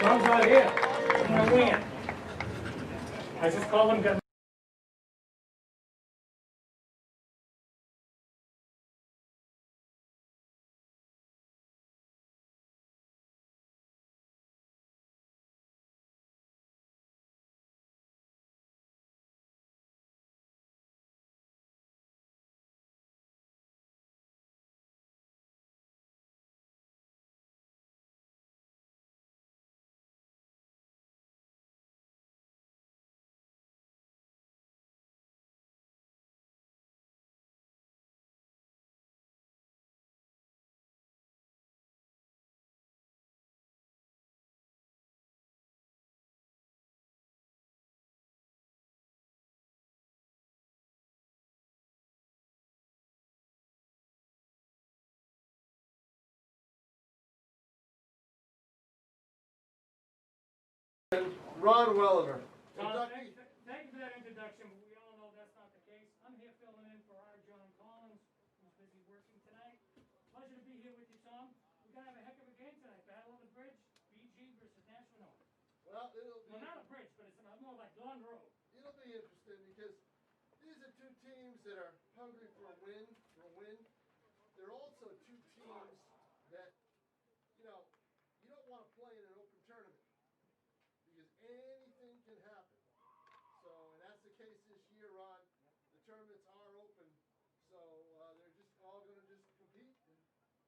Tom's not here. I'm gonna win. I just called him. Ron Welliver. Tom, thank you for that introduction, but we all know that's not the case. I'm here filling in for our John Collins, who's busy working tonight. Pleasure to be here with you, Tom. We're going to have a heck of a game tonight. Battle of the Bridge, BG versus Nashua. Well, it'll be, Well, not a bridge, but it's more like Glen Road. it'll be interesting because these are two teams that are hungry for a win. They're also two teams that, you know, you don't want to play in an open tournament because anything can happen. So, and that's the case this year, Ron. The tournaments are open, so they're just all going to just compete, and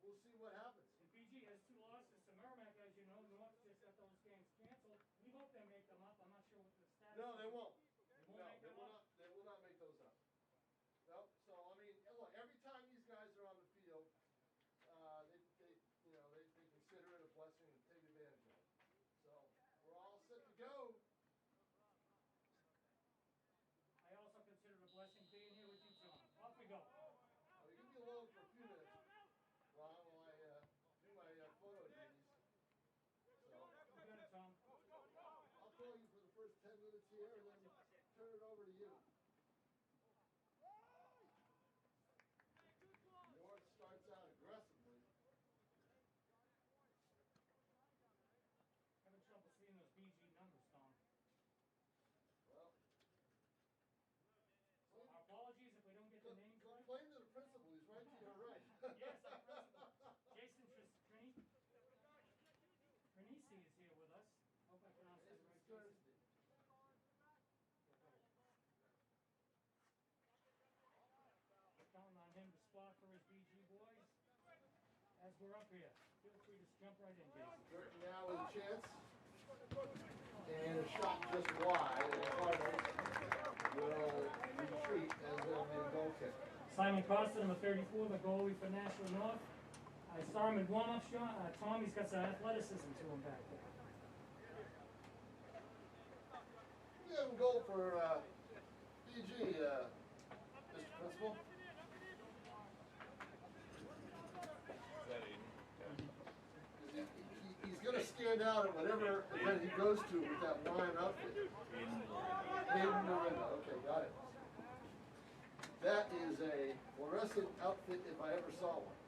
we'll see what happens. And BG has 2 losses to Merrimack, as you know. North just got those games canceled. We hope they make them up. I'm not sure what the status is. No, they won't. They won't make them up? They will not make those up. No, so I mean, look, every time these guys are on the field, they consider it a blessing and take advantage of it. So we're all set to go. I also consider it a blessing being here with you, Tom. Off we go. You're going to be alone for a few minutes, Ron, while I do my photo duties. So You got it, Tom. I'll call you for the first 10 minutes here and then turn it over to you. North starts out aggressively. Having trouble seeing those BG numbers, Tom. Well, Our apologies if we don't get the names right. complain to the principal, he's right to your right. Yes, our principal. Jason Trinisi is here with us. Hope I pronounced that right, Jason. We're counting on him to spot for his BG boys. As we're up here, feel free to jump right in, Jason. Burton now with a chance. And a shot just wide, and the Cardinals will retreat as they'll be a goal kick. Simon Costa, number 34, the goalie for Nashua North. I saw him in warm-up, Tom. He's got some athleticism to him back there. We have a goal for BG, Mr. Principal. He's going to stand out at whatever event he goes to with that wine outfit. Hayden Miranda. Okay, got it. That is a fluorescent outfit if I ever saw one.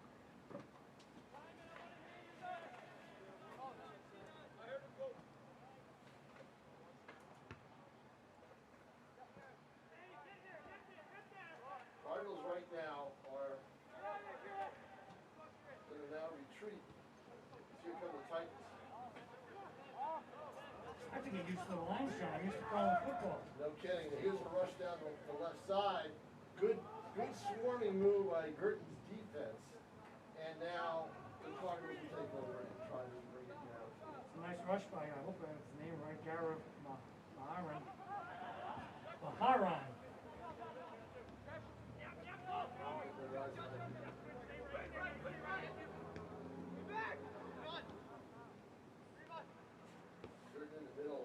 Cardinals right now are going to now retreat. Here come the Titans. I have to get used to the line shot. I'm used to calling football. No kidding. Here's a rush down the left side. Good swarming move by Girton's defense. And now the Cardinals will take over and try to bring it down. It's a nice rush by, I hope I have his name right, Maharan. Girton in the middle.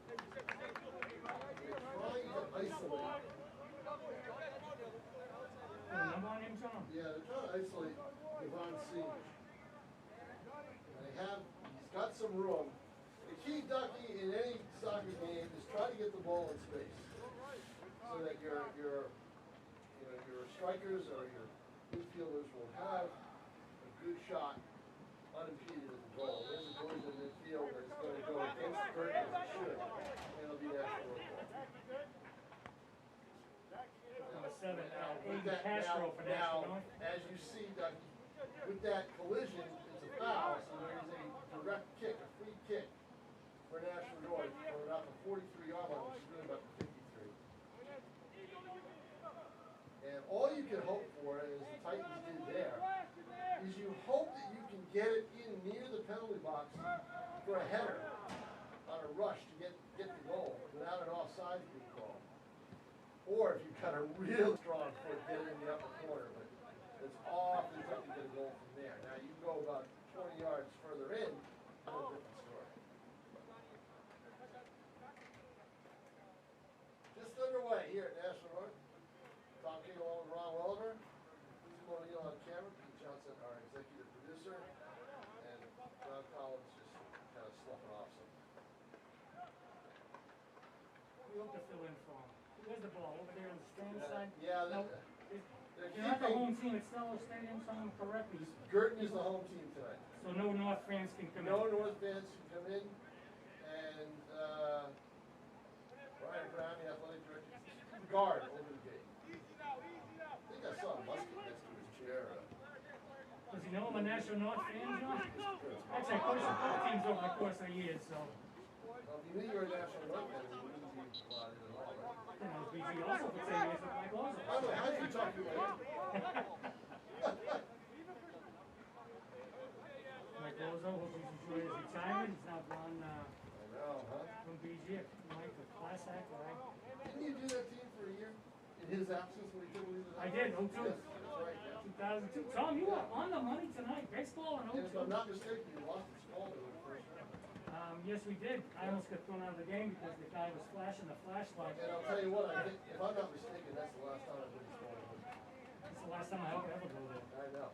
They're trying to isolate. Number on him, Tom? Yeah, they're trying to isolate Devon Senior. He's got some room. The key, Ducky, in any soccer game is try to get the ball in space, so that your strikers or your midfielders will have a good shot unimpeded at the goal. There's a collision in midfield that's going to go against Burton as it should, and it'll be Nashua. Number 7, Aiden Castro for Nashua North. As you see, Ducky, with that collision, it's a foul, so there is a direct kick, a free kick for Nashua North for about the 43-yard line, which is really about the 53. And all you can hope for, as the Titans did there, is you hope that you can get it in near the penalty box for a header on a rush to get the goal without an offside being called. Or if you've got a real strong foot, get it in the upper corner, but it's awfully tough to get a goal from there. Now you go about 20 yards further in, a different story. Just underway here at Nashua North. Tom King along with Ron Welliver. Who's going to be on camera? Pete Johnson, our executive producer. And Ron Collins just kind of sloughing off out to fill in for him. Where's the ball? Over there on the strong side? Yeah, No, they're you're not the home keeping, team at Stellar Stadium, so I'm correct. Girton is the home team tonight. So no North fans can come in. No North fans can come in, and, Brian Brown, the athletic director, guard over the gate. I think I saw a musket next to his chair. Does he know I'm a Nashua North fan, John? Actually, I coached both teams over the course of years, so. Well, if you knew you were a national North fan, you wouldn't be allowed in at all, right? You know, BG also for 10 years with Mike Lozo. By the way, how did you talk to me? Mike Lozo, hope he's enjoying his retirement. He's now gone I know, huh? from BG. Mike, the class act, right? Didn't you do that team for a year? In his absence when he took leave? I did, 02. Yes, that's right, yeah. 2002. Tom, you were on the money tonight. Baseball in And if I'm 02. not mistaken, you lost to Spalding in the first round. Yes, we did. I almost got thrown out of the game because the guy was flashing the flashlight. And I'll tell you what, I think, if I'm not mistaken, that's the last time I've been to Spalding. It's the last time I ever go there. I know.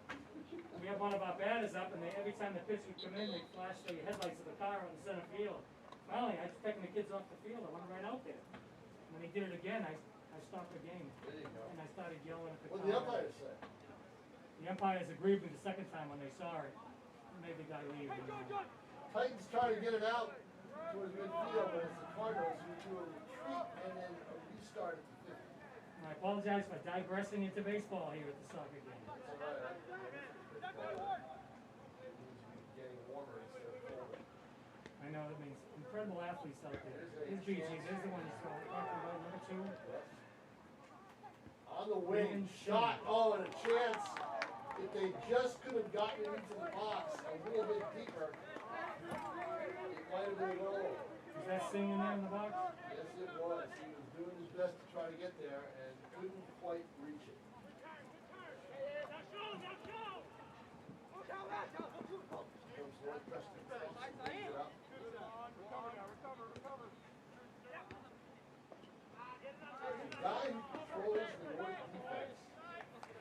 We have one of our batters up, and every time the pitch would come in, they'd flash the headlights of the car on the center field. Finally, I was taking the kids off the field. I went right out there. When he did it again, I stopped the game. There you go. And I started yelling at the What car. did the umpires say? The umpires agreed with me the second time when they saw it. Made the guy leave. Titans trying to get it out towards midfield, but it's the Cardinals who do a retreat and then a restart at the 50. I apologize for digressing into baseball here at the soccer game. That's all right. It means we're getting warmer instead of colder. I know that means incredible athletes out there. Here's BG. There's the one he's talking about, number 2. On the wing, shot, oh, and a chance. If they just could have gotten into the box a little bit deeper, it might have been a goal. Is that singing there in the box? Yes, it was. He was doing his best to try to get there and couldn't quite reach it. Comes North Preston, brings it up. The guy who controls the North defense,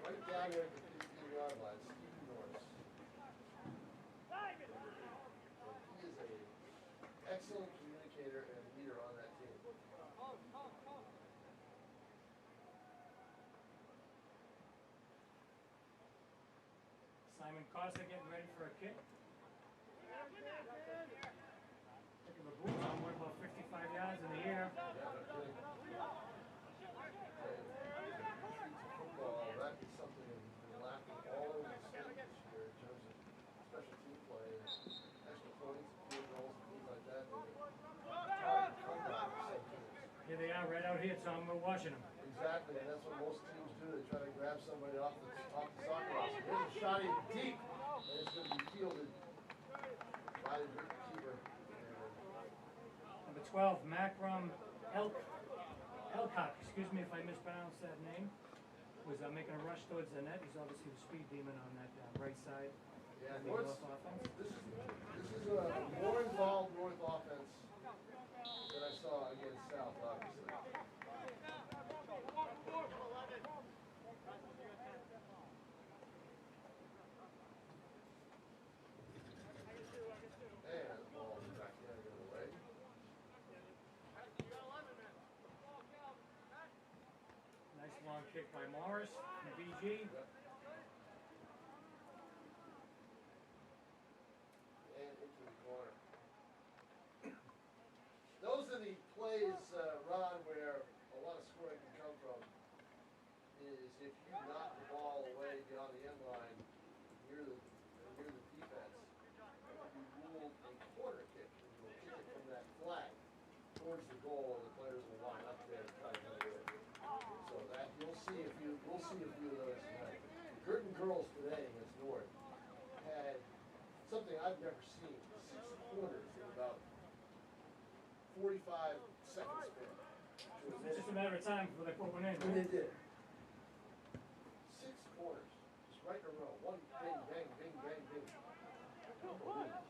right down there at the 15-yard line, Stephen Norris. He is an excellent communicator and leader on that team. Simon Costa getting ready for a kick. Pick of a boot somewhere about 55 yards in the air. Yeah, no kidding. Football, that is something that he's been lacking all over the state this year in terms of special team play and extra points, field goals, and things like that. Here they are right out here, Tom. We're watching them. Exactly, and that's what most teams do. They try to grab somebody off the soccer roster. Here's a shot in deep, and it's going to be fielded by the keeper. Number 12, Macram Elcock, excuse me if I mispronounce that name, was making a rush towards the net. He's obviously the speed demon on that right side. Yeah, of the North North offense. This is a more involved North offense than I saw against South, obviously. And the ball is back the other way. Nice long kick by Morris from BG. Yep. And into the corner. Those are the plays, Ron, where a lot of scoring can come from. Is if you knock the ball away beyond the end line near the defense, you rule a corner kick, and you'll kick it from that flag towards the goal, and the players will line up there and try to get it. So that we'll see a few of those tonight. The Girton girls today against North had something I've never seen: 6 quarters in about 45 seconds span. It's just a matter of time before they put one in. And they did. 6 quarters, just right in a row. One bing, bang, bing, bang, bing. Unbelievable.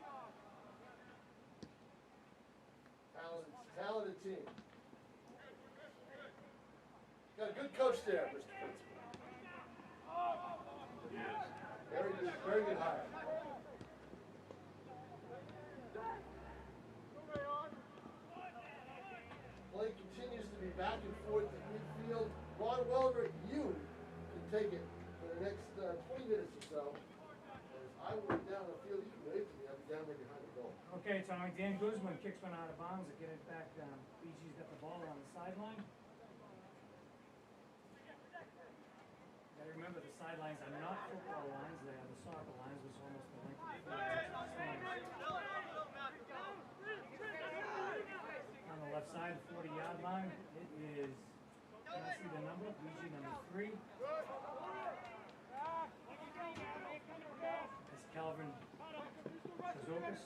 Talented team. Got a good coach there, Mr. Principal. Very good hire. Play continues to Welder, you can take it for the next 20 minutes or so. As I work down the field, you can wait for me. I'll be down there behind the goal. Okay, Tommy, Dan Guzman kicks one out of bounds to get it back down. BG's got the ball on the sideline. Gotta remember the sidelines are not football lines, they are the soccer lines, which is almost the length of the field. On the left side, the 40-yard line, it is, can I see the number? BG number 3. That's Calvin Kazokas.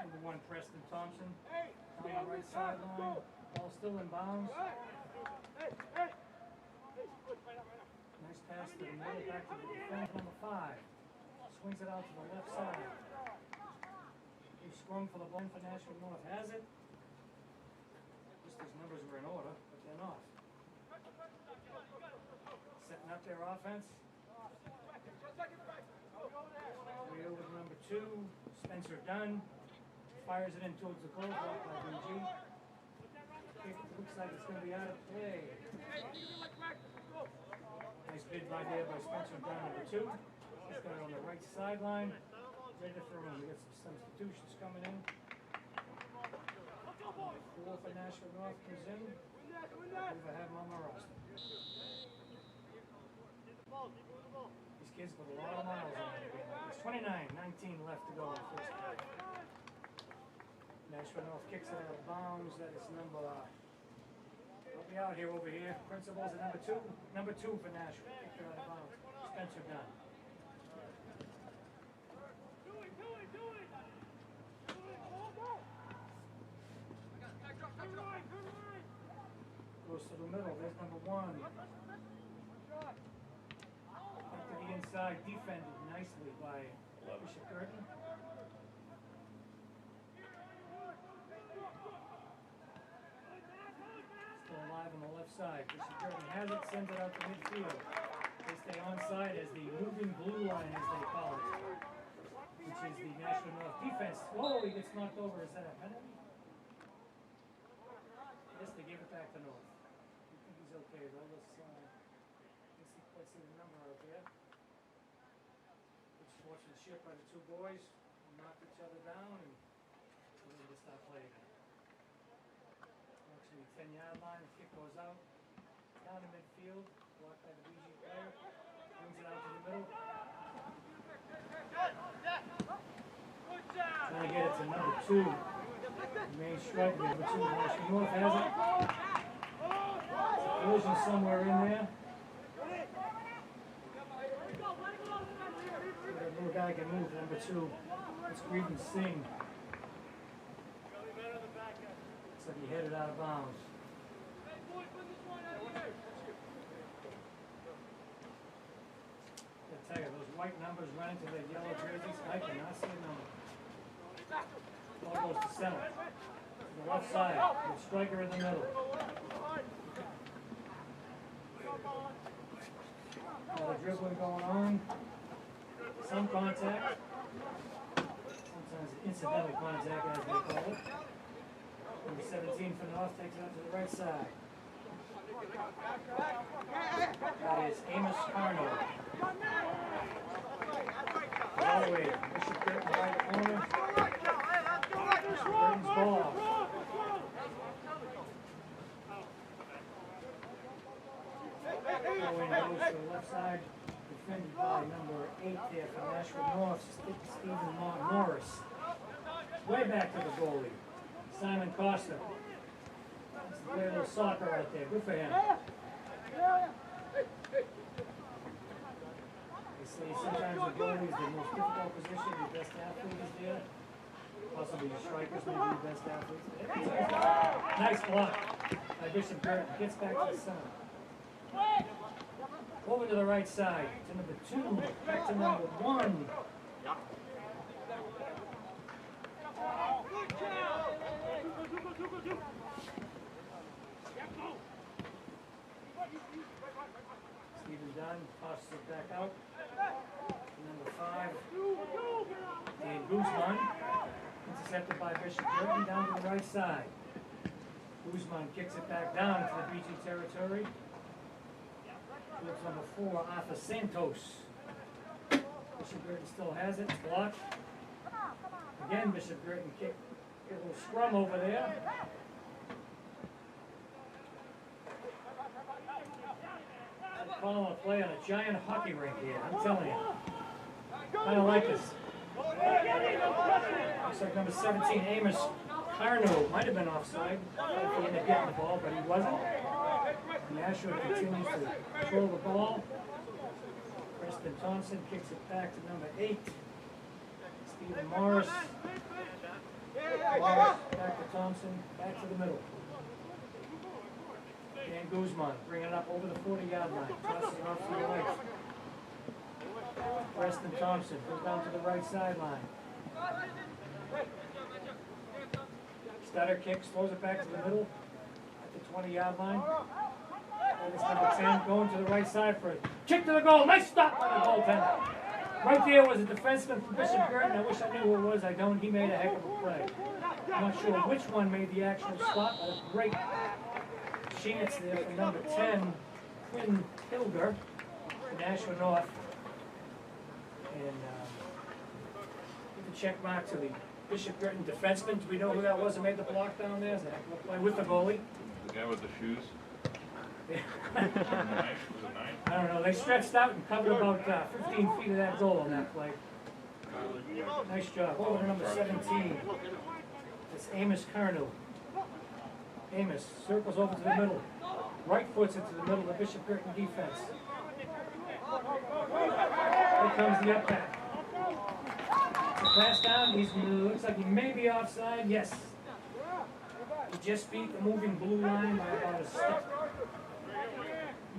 Number 1, Preston Thompson. On the right sideline, ball still in bounds. Nice pass to the middle, back to the defense. Number 5 swings it out to the left side. He swung for the ball for Nashua North. Has it? Just his numbers were in order, but they're not. Setting up their offense. Way over to number 2, Spencer Dunn. Fires it in towards the goal, blocked by BG. Kick looks like it's going to be out of play. Nice bid by there by Spencer Dunn, number 2. He's got it on the right sideline. Ready to throw in. We got some substitutions coming in. Number 4 for Nashua North comes in. I believe I have him on my roster. These kids put a lot of miles on it again. There's 29-19 left to go in the first half. Nashua North kicks it out of bounds. That is number, help me out here over here. Principals at number 2. Number 2 for Nashua. Kicked it out of bounds. Spencer Dunn. Goes to the middle. There's number 1. Up to the inside, defended nicely by Bishop Curtin. Still alive on the left side. Bishop Curtin has it, sends it out to midfield. They stay onside as the moving blue line, as they call it, which is the Nashua North defense. Whoa, he gets knocked over. Is that a penalty? Yes, they gave it back to North. I think he's okay, though. Let's see the number out there. Good sportsmanship by the 2 boys. Knock each other down and we're going to start playing again. Actually, 10-yard line, the kick goes out. Down to midfield, blocked by the BG player. Brings it out to the middle. Trying to get it to number 2. Main striker, number 2. Nashua North has it. Collision somewhere in there. That little guy can move, number 2. It's Green Singh. Looks like he headed out of bounds. I tell you, those white numbers running to their yellow jerseys, I cannot see a number. Ball goes to center. To the left side, the striker in the middle. All the dribbling going on. Some contact. Sometimes incidental contact, as they call it. Number 17 for North takes it out to the right side. That is Amos Carno. All the way, Bishop Curtin, right corner. Curtin's ball. Going goes to the left side, defended by number 8 there for Nashua North, Stephen Morris. Way back to the goalie, Simon Costa. Play a little soccer right there. Good for him. They say sometimes the goalie is the most difficult position. The best athlete is there. Possibly the strikers may be the best athletes. Nice block by Bishop Curtin. Gets back to the center. Over to the right side. To number 2. Back to number 1. Stephen Dunn tosses it back out. Number 5, Dan Guzman, intercepted by Bishop Curtin down to the right side. Guzman kicks it back down into the BG territory. Towards number 4, Arthur Santos. Bishop Girton still has it, it's blocked. Again, Bishop Girton kick, get a little scrum over there. I'm calling a play on a giant hockey rink here, I'm telling you. Kind of like this. Looks like number 17, Amos Carno, might have been offside. If he ended up getting the ball, but he wasn't. Nashua continues to control the ball. Preston Thompson kicks it back to number 8. Stephen Morris. Back to Thompson, back to the middle. Dan Guzman bringing it up over the 40-yard line. Tosses it off to the right. Preston Thompson goes down to the right sideline. Stutter kicks, throws it back to the middle at the 20-yard line. That is number 10 going to the right side for a kick to the goal. Nice stop by the goaltender. Right there was a defenseman from Bishop Girton. I wish I knew who it was. I don't. He made a heck of a play. I'm not sure which one made the actual stop, but a great chance there for number 10, Quinn Hilger, for Nashua North. And give a check mark to the Bishop Girton defenseman. Do we know who that was that made the block down there? Is that play with the goalie? The guy with the shoes? Yeah. Was it 9? I don't know. They stretched out and covered about 15 feet of that goal on that play. Nice job. Over to number 17. It's Amos Carno. Amos circles over to the middle. Right foot's into the middle of the Bishop Girton defense. Here comes the up back. The pass down. Looks like he may be offside. Yes. He just beat the moving blue line by about a step.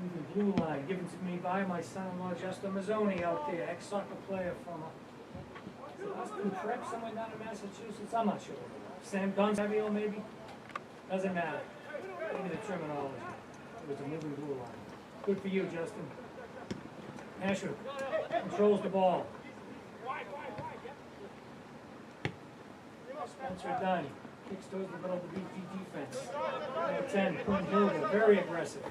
Moving blue line given to me by my son-in-law Justin Mazzoni out there, ex-soccer player from Austin Prep, somewhere down in Massachusetts. I'm not sure. Sam Gonzavio maybe? Doesn't matter. Maybe the terminology. It was a moving blue line. Good for you, Justin. Nashua controls the ball. Spencer Dunn kicks towards the middle of the BG defense. Number 10, Quinn Hilger, very aggressive.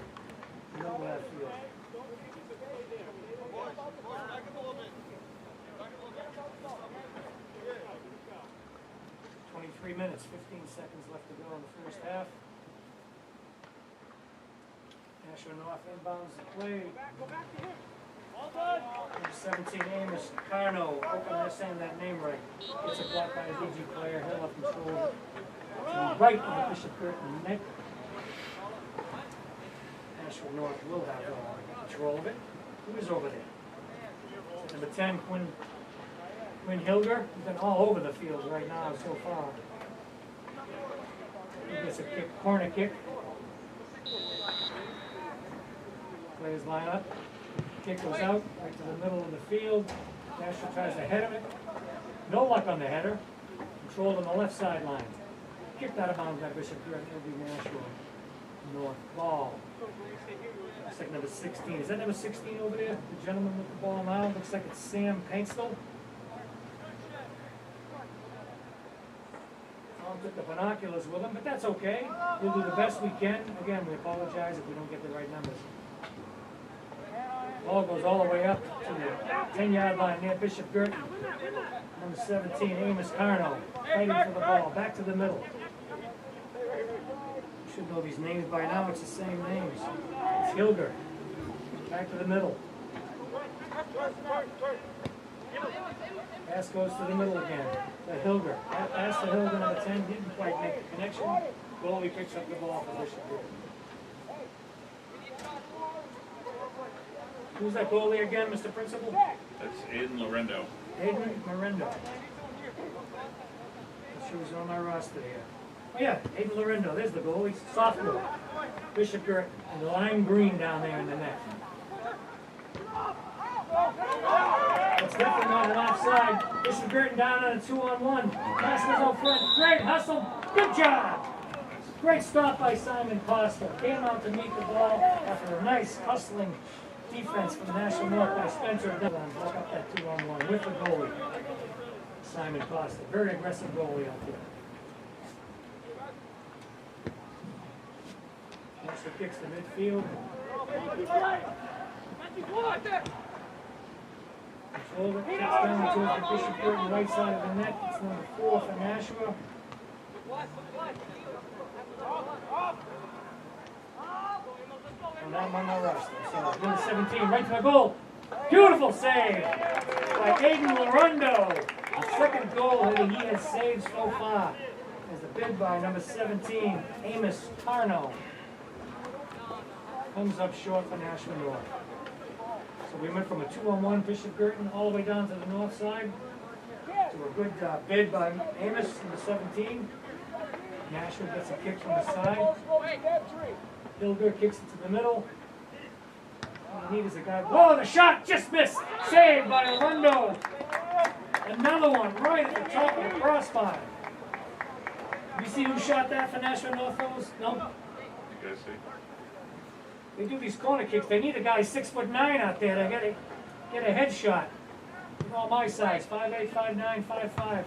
Middle of that field. 23 minutes, 15 seconds left to go in the first half. Nashua North inbounds the play. Number 17, Amos Carno. Hoping they're saying that name right. Gets a block by a DG player. He'll have control of it. To the right of the Bishop Girton net. Nashua North will have control of it. Who is over there? Number 10, Quinn Hilger. He's been all over the field right now so far. He gets a kick, corner kick. Players line up. Kick goes out right to the middle of the field. Nashua tries to head of it. No luck on the header. Controlled on the left sideline. Kicked out of bounds by Bishop Girton. It'll be Nashua North ball. Looks like number 16. Is that number 16 over there? The gentleman with the ball now? Looks like it's Sam Painstill. Tom took the binoculars with him, but that's okay. We'll do the best we can. Again, we apologize if we don't get the right numbers. Ball goes all the way up to the 10-yard line near Bishop Girton. Number 17, Amos Carno, fighting for the ball. Back to the middle. You should know these names by now. It's the same names. It's Hilger. Back to the middle. Pass goes to the middle again. To Hilger. Pass to Hilger, number 10. Didn't quite make the connection. Goalie picks up the ball for Bishop Girton. Who's that goalie again, Mr. Principal? That's Aiden Lorendo. Aiden Lorendo. She was on my roster here. Oh yeah, Aiden Lorendo. There's the goalie. Sophomore. Bishop Girton. And lime green down there in the net. It's definitely not an offside. Bishop Girton down on a 2-on-1. Pass goes out front. Great hustle. Good job. Great stop by Simon Costa. Came out to meet the ball after a nice hustling defense from Nashua North by Spencer Dunn. Broke up that 2-on-1 with the goalie, Simon Costa. Very aggressive goalie out there. Nashua kicks to midfield. Control it, kicks down towards the Bishop Burton right side of the net. It's number 4 for Nashua. And that one no rush. So number 17 right to the goal. Beautiful save by Aiden Larundo. The second goal that he has saved so far is a bid by number 17, Amos Carno. Comes up short for Nashua North. So we went from a 2-on-1 Bishop Girton all the way down to the north side to a good bid by Amos, number 17. Nashua gets a kick from the side. Hilger kicks it to the middle. All you need is a guy. Whoa, the shot just missed. Saved by Larundo. Another one right at the top of the crossbar. You see who shot that for Nashua North, fellas? No? You guys see? They do these corner kicks. They need a guy 6'9" out there to get a headshot. They're all my size, 5'8", 5'9", 5'5".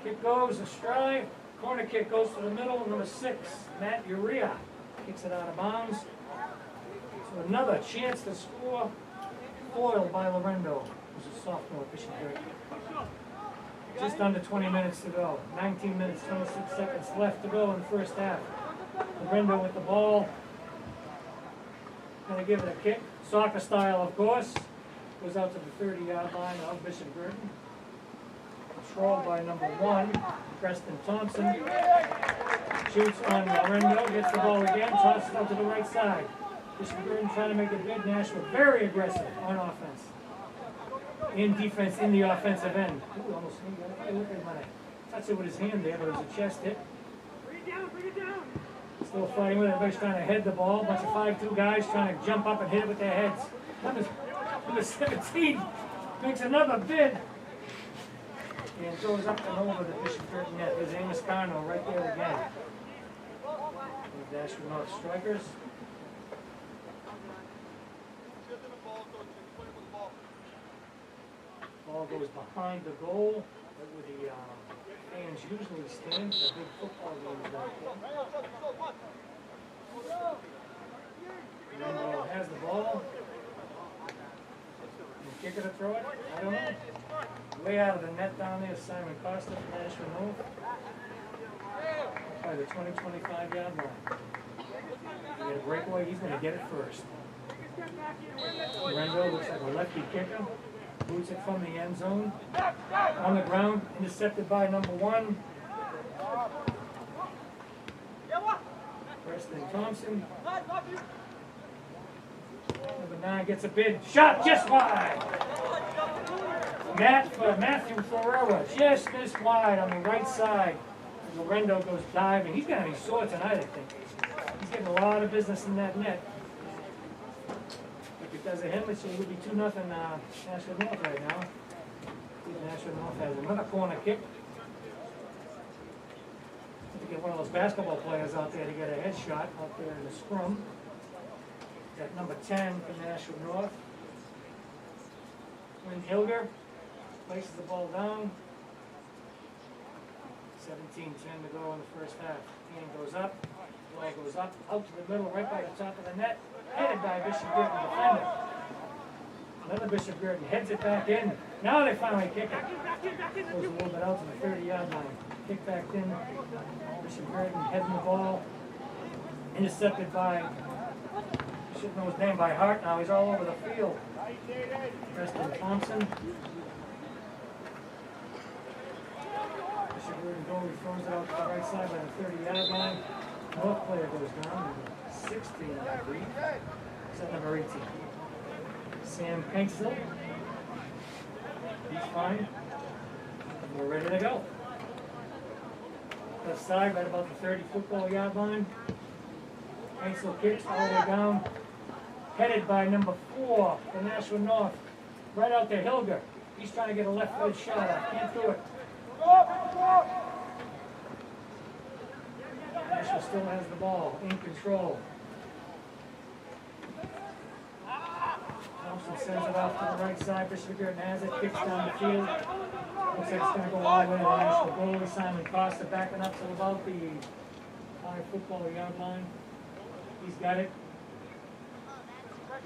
Kick goes astride. Corner kick goes to the middle. Number 6, Matt Urea, kicks it out of bounds. So another chance to score. Foiled by Larundo, who's a sophomore at Bishop Girton. Just under 20 minutes to go. 19 minutes, 26 seconds left to go in the first half. Larundo with the ball. Gonna give it a kick. Soccer style, of course. Goes out to the 30-yard line of Bishop Girton. Controlled by number 1, Preston Thompson. Shoots on Larundo, gets the ball again, tosses out to the right side. Bishop Girton trying to make a big. Nashua very aggressive on offense. In defense, in the offensive end. Ooh, almost look at him on it. Touched it with his hand there, but it was a chest hit. Bring it down. Still fighting with it. Everybody's trying to head the ball. Bunch of 5'2" guys trying to jump up and hit it with their heads. Number 17 makes another bid. And goes up and over the Bishop Girton net. There's Amos Carno right there again. The Nashua North strikers. Ball goes behind the goal, right where the fans usually stand for big football games like that. Larundo has the ball. You kick it or throw it? I don't know. Way out of the net down there, Simon Costa from Nashua North. By the 20-25 yard line. He had a breakaway, he's going to get it first. Larundo looks like a lefty kicker. Boots it from the end zone. On the ground, intercepted by number 1. Preston Thompson. Number 9 gets a bid. Shot just wide. Matthew Ferreira just missed wide on the right side. Larundo goes diving. He's going to be sore tonight, I think. He's getting a lot of business in that net. Because of him, it would be 2-0 Nashua North right now. Nashua North has another corner kick. To get one of those basketball players out there to get a headshot out there in the scrum. Got number 10 for Nashua North. Win Hilger places the ball down. 17-10 to go in the first half. Hand goes up, ball goes up, out to the middle, right by the top of the net. Headed by Bishop Girton defender. Another Bishop Girton heads it back in. Now they finally kick it. Goes a little bit out to the 30-yard line. Kick back in. Bishop Girton heading the ball. Intercepted by, I should know his name by heart now. He's all over the field. Preston Thompson. Bishop Girton goalie throws it out to the right side by the 30-yard line. North player goes down. 16, I believe. Is that number 18? Sam Panksil. He's fine. We're ready to go. Left side, right about the 30 football yard line. Panksil kicks all the way down. Headed by number 4 for Nashua North. Right out there, Hilger. He's trying to get a left-foot shot out. Can't do it. Nashua still has the ball, in control. Thompson sends it off to the right side. Bishop Girton has it, kicks down the field. Looks like it's gonna go all the way to the Nashua goalie, Simon Costa, backing up to about the 5-football yard line. He's got it.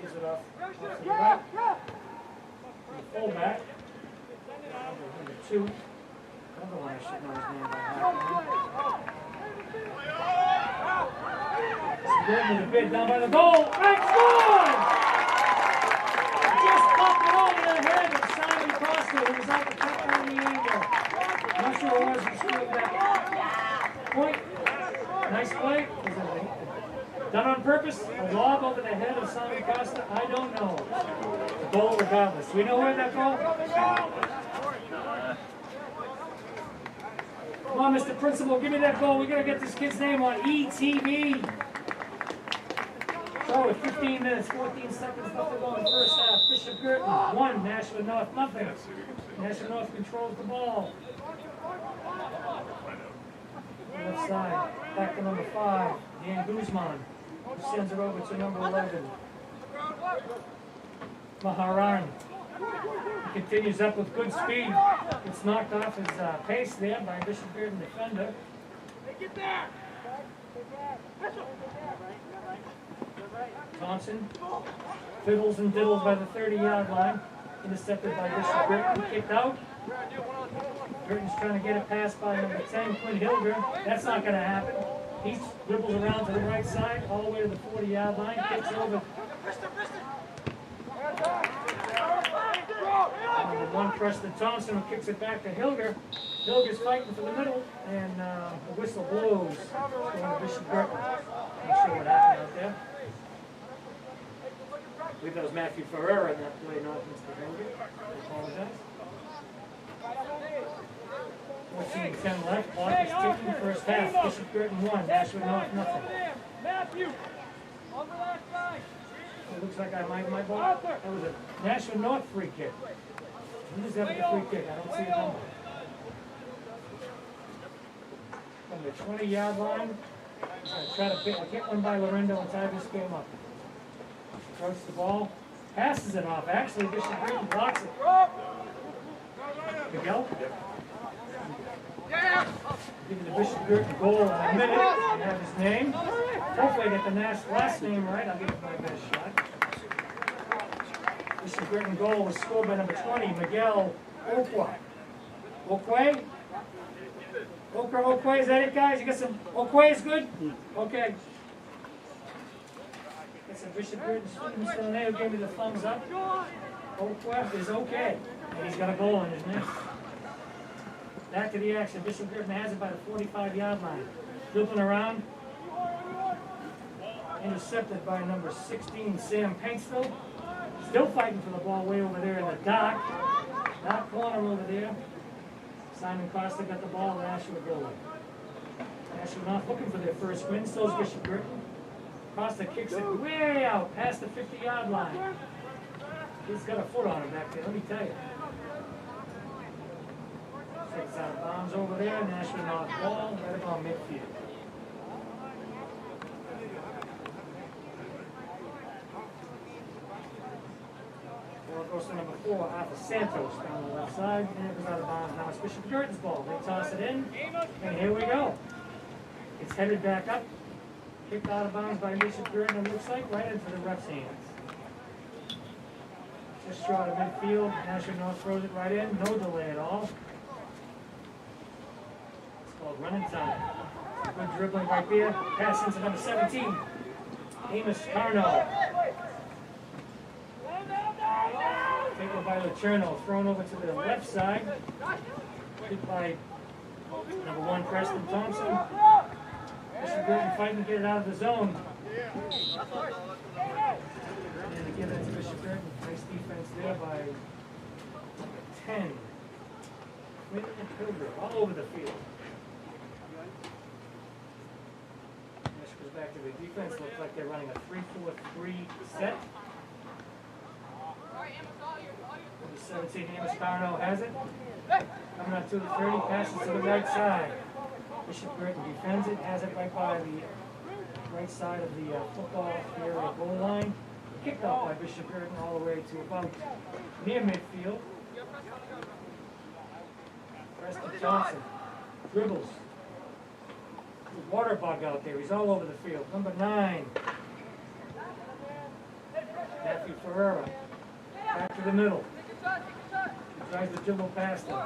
Gives it off to the right. The fullback. Number 2. Another one I should know his name by heart. Good with a bid down by the goal. Right, scored! Just popped it over the head of Simon Costa, who was out to cut down the angle. Not sure it was, he scored that point. Nice play. Was it done on purpose? A lob over the head of Simon Costa? I don't know. A goal regardless. Do we know where that goal? Come on, Mr. Principal, give me that goal. We gotta get this kid's name on ETV. So with 15 minutes, 14 seconds left to go in the first half. Bishop Girton 1, Nashua North nothing. Nashua North controls the ball. Left side, back to number 5, Dan Guzman, who sends it over to number 11. Maharan. He continues up with good speed. It's knocked off his pace there by Bishop Girton defender. Thompson fiddles and diddles by the 30-yard line. Intercepted by Bishop Girton. Kicked out. Girton's trying to get it past by number 10, Quinn Hilger. That's not going to happen. He dribbles around to the right side, all the way to the 40-yard line. Kicks over. Number 1, Preston Thompson, who kicks it back to Hilger. Hilger's fighting for the middle, and the whistle blows. Going to Bishop Girton. Not sure what happened out there. I believe that was Matthew Ferreira in that play, not Mr. Hilger. I apologize. 14-10 left. Clock is ticking. First half. Bishop Girton 1. Nashua North nothing. Matthew, on the left side. It looks like I might my ball. That was a Nashua North free kick. Who does have the free kick? I don't see it on. From the 20-yard line. He's going to try to get one by Lorendo and tie this game up. Throws the ball. Passes it off. Actually, Bishop Girton blocks it. Miguel? Give the Bishop Girton goal in a minute. I have his name. Hopefully I get the last name right. I'll give it my best shot. Bishop Girton goal was scored by number 20, Miguel Okwa. Okwe? Okwe, is that it, guys? You got some... Okwe is good? Okay. Got some Bishop Girton students down there who gave me the thumbs up. Okwe is okay. And he's got a goal in his net. Back to the action. Bishop Girton has it by the 45-yard line. Dribbling around. Intercepted by number 16, Sam Paintsville. Still fighting for the ball way over there in the dark corner over there. Simon Costa got the ball. Nashua goal. Nashua North looking for their first win. So is Bishop Girton. Costa kicks it way out past the 50-yard line. He's got a foot on him back there, let me tell you. Takes out of bounds over there. Nashua North ball right about midfield. Goes to number 4, Arthur Santos down the left side, and it goes out of bounds. Now it's Bishop Girton's ball. They toss it in, and here we go. It's headed back up, kicked out of bounds by Bishop Girton, and looks like right into the ref's hands. Just short of midfield. Nashua North throws it right in, no delay at all. It's called running time. Good dribbling right there. Pass into number 17, Amos Carno. Taken by Lucerno, thrown over to the left side. Hit by number 1, Preston Thompson. Bishop Girton fighting to get it out of the zone. And to give it to Bishop Girton. Nice defense there by number 10. Quinn Pilgrim, all over the field. This goes back to the defense. Looks like they're running a 3-4-3 set. 17, Amos Carno has it. Coming up to the 30, passes to the right side. Bishop Girton defends it, has it right by the right side of the football area goal line. Kicked off by Bishop Girton all the way to about near midfield. Thompson dribbles. Water bug out there. He's all over the field. Number 9. Matthew Ferreira. Back to the middle. He tries to dribble past him.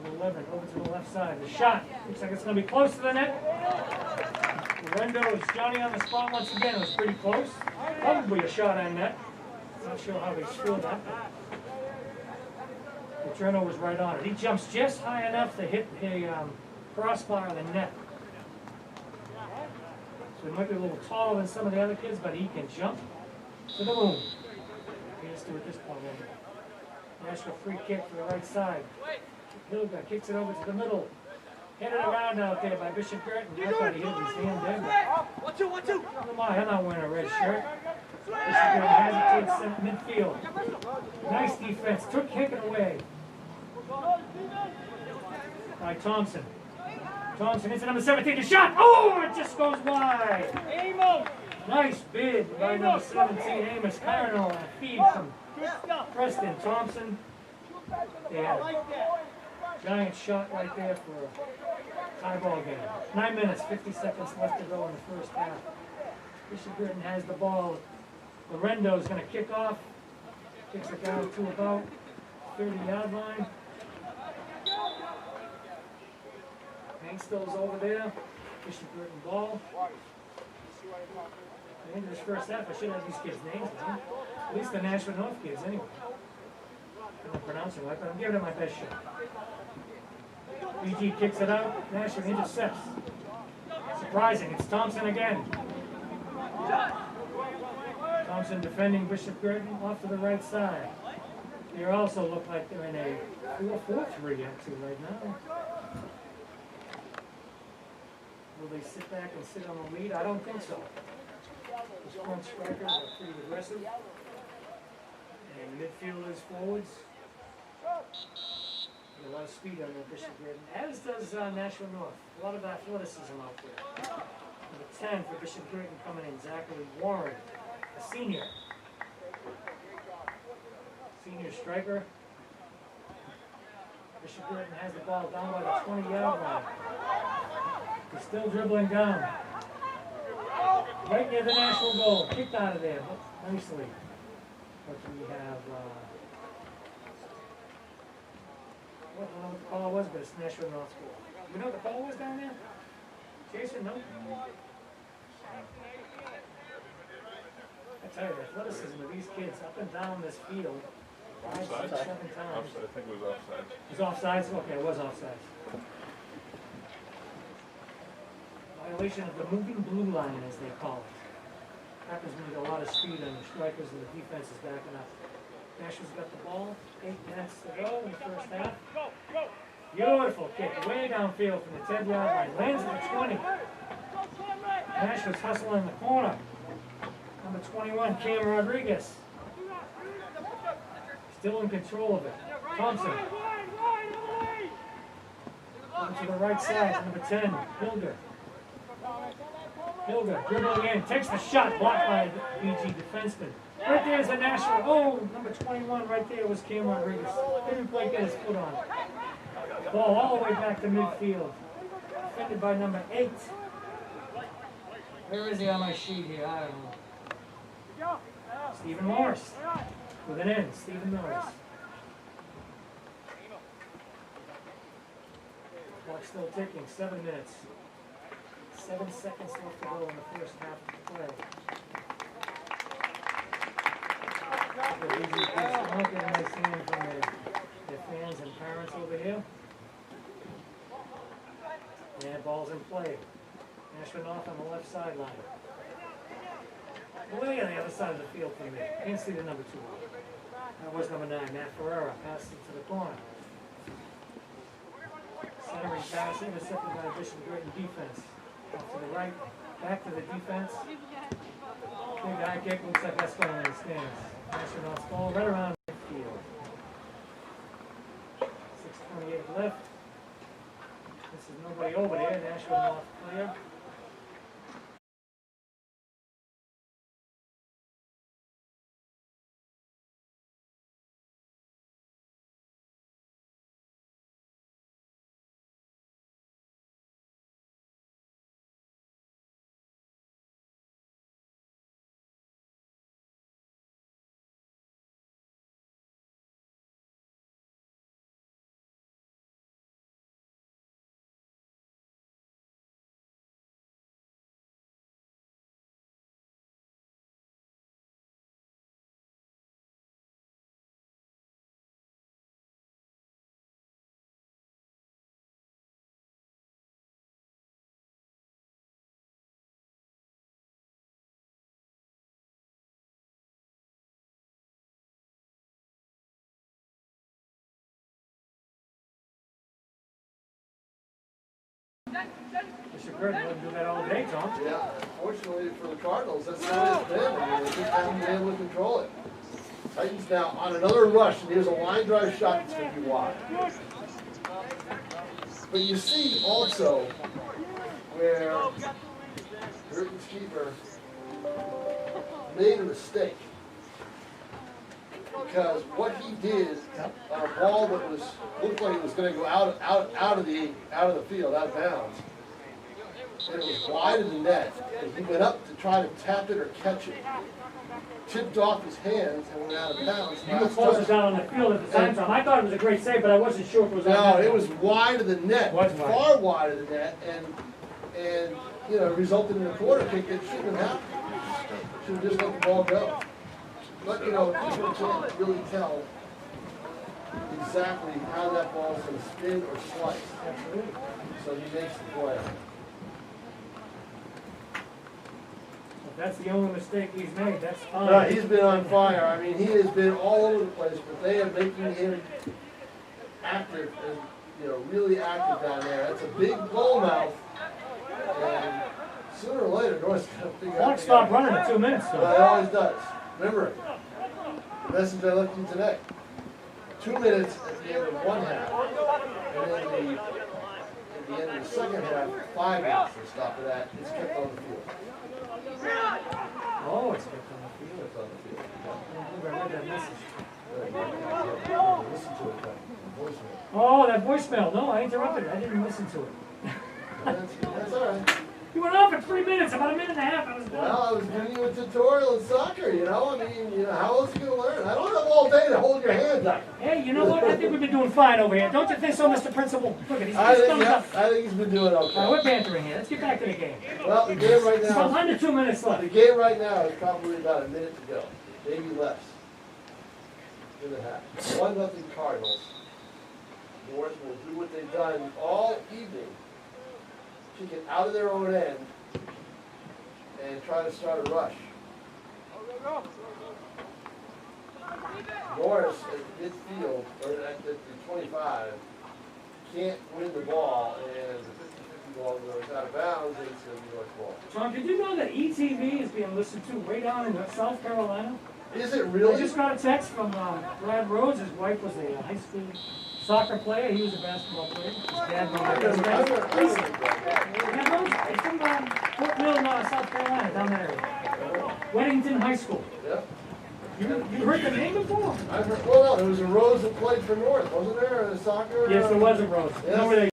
Number 11 over to the left side. The shot. Looks like it's going to be close to the net. Lorendo's Johnny on the spot once again. It was pretty close. Probably a shot on net. Not sure how they scored that. But the turnover was right on it. He jumps just high enough to hit the crossbar of the net. So he might be a little taller than some of the other kids, but he can jump to the moon. He has to at this point. Nashua free kick for the right side. Hilda kicks it over to the middle. Headed around out there by Bishop Girton. I thought he hit his hand there. 1-2. Come on, I'm not wearing a red shirt. Bishop Girton has it towards center midfield. Nice defense. Took kicking away by Thompson. Thompson into number 17. The shot. Oh, it just goes wide. Nice bid by number 17, Amos Carnell. And a feed from Preston Thompson. Yeah. Giant shot right there for a tie ball game. 9 minutes, 50 seconds left to go in the first half. Bishop Girton has the ball. Lorendo's going to kick off. Kicks it down to about 30-yard line. Hankstill's over there. Bishop Girton ball. At the end of this first half, I should have these kids' names down. At least the Nashua North kids, anyway. I don't pronounce it right, but I'm giving it my best shot. BG kicks it out. Nashua intercepts. Surprising, it's Thompson again. Thompson defending Bishop Girton off to the right side. They also look like they're in a 4-4-3 actually right now. Will they sit back and sit on the lead? I don't think so. The front strikers are pretty aggressive. And midfielders, forwards. A lot of speed on the Bishop Girton, as does Nashua North. A lot of athleticism out there. Number 10 for Bishop Girton coming in, Zachary Warren, a senior. Senior striker. Bishop Girton has the ball down by the 20-yard line. He's still dribbling down. Right near the Nashua goal. Kicked out of there nicely. But we have... I don't know what the call was, but it's Nashua North School. You know what the call was down there? Jason, no? I tell you, the athleticism of these kids up and down this field, 5, 6, 7 times. Offside. I think it was offside. It was offsides? Okay, it was offsides. Violation of the moving blue line, as they call it. Happens when you get a lot of speed on the strikers and the defense is backing up. Nashua's got the ball, 8 minutes to go in the first half. Beautiful kick, way downfield from the 10-yard line. Lands at the 20. Nashua's hustling in the corner. Number 21, Cam Rodriguez. Still in control of it. Thompson. Over to the right side, number 10, Hilger. Hilger dribbling in, takes the shot, blocked by the BG defenseman. Right there's a Nashua. Oh, number 21 right there was Cam Rodriguez. Didn't quite get his foot on it. Ball all the way back to midfield. Defended by number 8. Where is he on my sheet here? I don't know. Stephen Morris. With an N, Stephen Morris. Clock still ticking, 7 minutes. 7 seconds left to go in the first half of the play. They're busy. I'll get a nice hand from their fans and parents over here. And ball's in play. Nashua North on the left sideline. Way on the other side of the field for me. Can't see the number 2. That was number 9, Matt Ferreira. Passed it to the corner. Centering pass intercepted by Bishop Girton defense. Off to the right, back to the defense. Big high kick, looks like that's going in the stands. Nashua North's ball right around midfield. 6:28 left. This is nobody over there. Nashua North clear. Mr. Kurt wouldn't do that all day, Tom. Yeah, fortunately for the Cardinals, that's not it's been. I mean, they just haven't been able to control it. Titans now on another rush, and here's a line drive shot that's going to be wide. But you see also where Burton's keeper made a mistake. Because what he did on a ball that looked like it was going to go out of the field, out of bounds, and it was wide of the net, and he went up to try to tap it or catch it. Tipped off his hands and went out of bounds. You were closer down on the field at the time, Tom. I thought it was a great save, but I wasn't sure if it was No, it was wide of the net, Was wide. far wide of the net, and you know, resulted in a corner kick that shouldn't have happened. Should have just let the ball go. But you know, people can't really tell exactly how that ball's going to spin or slice. Absolutely. So he makes the play. If that's the only mistake he's made, that's fine. No, he's been on fire. I mean, he has been all over the place, but they are making him active and, you know, really active down there. That's a big goal mouth. And sooner or later, North's going to figure out. Clock stopped running at 2 minutes, Well, though. it always does. Remember it. The message I left you today. 2 minutes at the end of one half. And then at the end of the second half, 5 minutes to stop it at. It's kept on the field. Oh, it's kept on the field. Kept on the field. I read that message. Listen to it, that voicemail. Oh, that voicemail. No, I interrupted it. I didn't listen to it. That's all right. You went on for 3 minutes, about a minute and a half. I was done. Well, I was giving you a tutorial in soccer, you know? I mean, you know, how else are you going to learn? I don't have all day to hold your hands up. Hey, you know what? I think we've been doing fine over here. Don't you think so, Mr. Principal? Look at he's I think, thumbs yeah, up. I think he's been doing All right, okay. we're bantering here. Let's get back to the game. Well, the game right It's now, under 2 minutes left. the game right now is probably about a minute to go, maybe less. Minute and a half. 1-0 Cardinals. North will do what they've done all evening. Kick it out of their own end and try to start a rush. Norris at midfield, or at the 25, can't win the ball, and the 50-50 ball goes out of bounds, and it's going to be North ball. Tom, did you know that ETV is being listened to way down in South Carolina? Is it I really? just got a text from Brad Rhodes. His wife was a high school soccer player. He was a basketball player. His dad was a basketball player. Brad Rhodes, he's from Fort Mill, South Carolina, down that area. Weddington High School. Yeah. You heard the name before? I've heard, well, no, there was a Rose that played for North, wasn't there? A soccer? Yes, there was a Rhodes. Yes. Remember they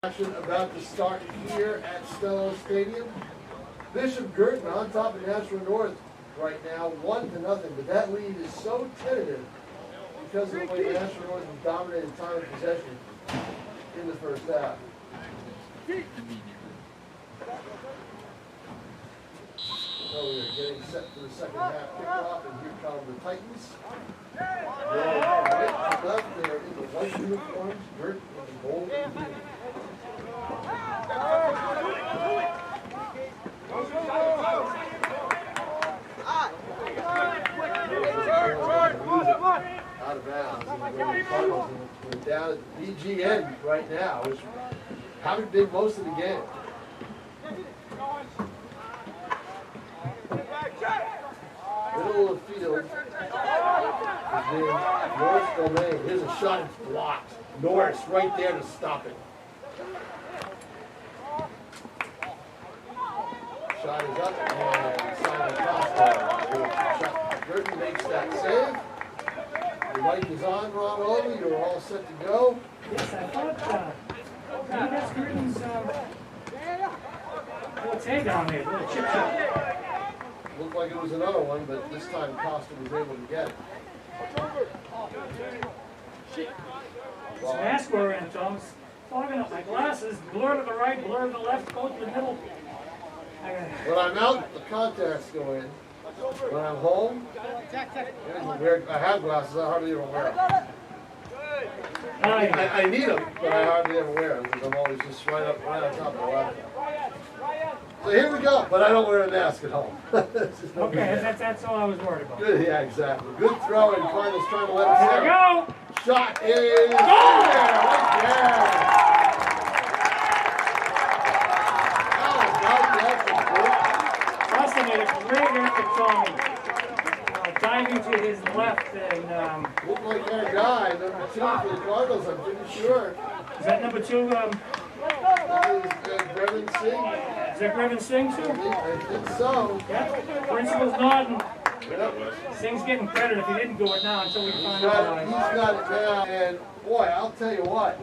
Action about to start here at Stello Stadium. Bishop Girton on top of Nashua North right now, 1-0, but that lead is so tentative because of the way Nashua North has dominated time of possession in the first half. So we are getting set for the second half kickoff, and here come the Titans. They're right to left, they're in the white uniforms, Girton in the gold and green. Out of bounds. We're down at the BGN right now, which haven't been most of the game. Middle of the field is named North Domain. Here's a shot, it's blocked. Norris right there to stop it. Shot is up and Simon Costa. Girton makes that save. The mic is on, Ron Oley. You're all set to go. Yes, I thought, maybe that's Girton's, little tag down there, little chip shot. Looked like it was another one, but this time Costa was able to get it. It's mask wearing, Tom. Fogging up my glasses, blur to the right, blur to the left, go to the middle. When I'm out, the contacts go in. When I'm home, I have glasses, I hardly ever wear them. I need them, but I hardly ever wear them because I'm always just right on top of the laptop. So here we go, but I don't wear a mask at home. Okay, that's all I was worried about. Good, yeah, exactly. Good throw, and Cardinals trying to let us There we down. go! Shot is there, right there. Costa made a great effort, Tommy. Diving to his left and Looked like our guy, number 2 for the Cardinals, I'm pretty sure. is that number 2? Brevin Singh. Is that Grevin Singh too? I think so. Yeah. Principal's nodding. Yep. Singh's getting credit if he didn't do it now until we He's find got out. it now, and boy, I'll tell you what.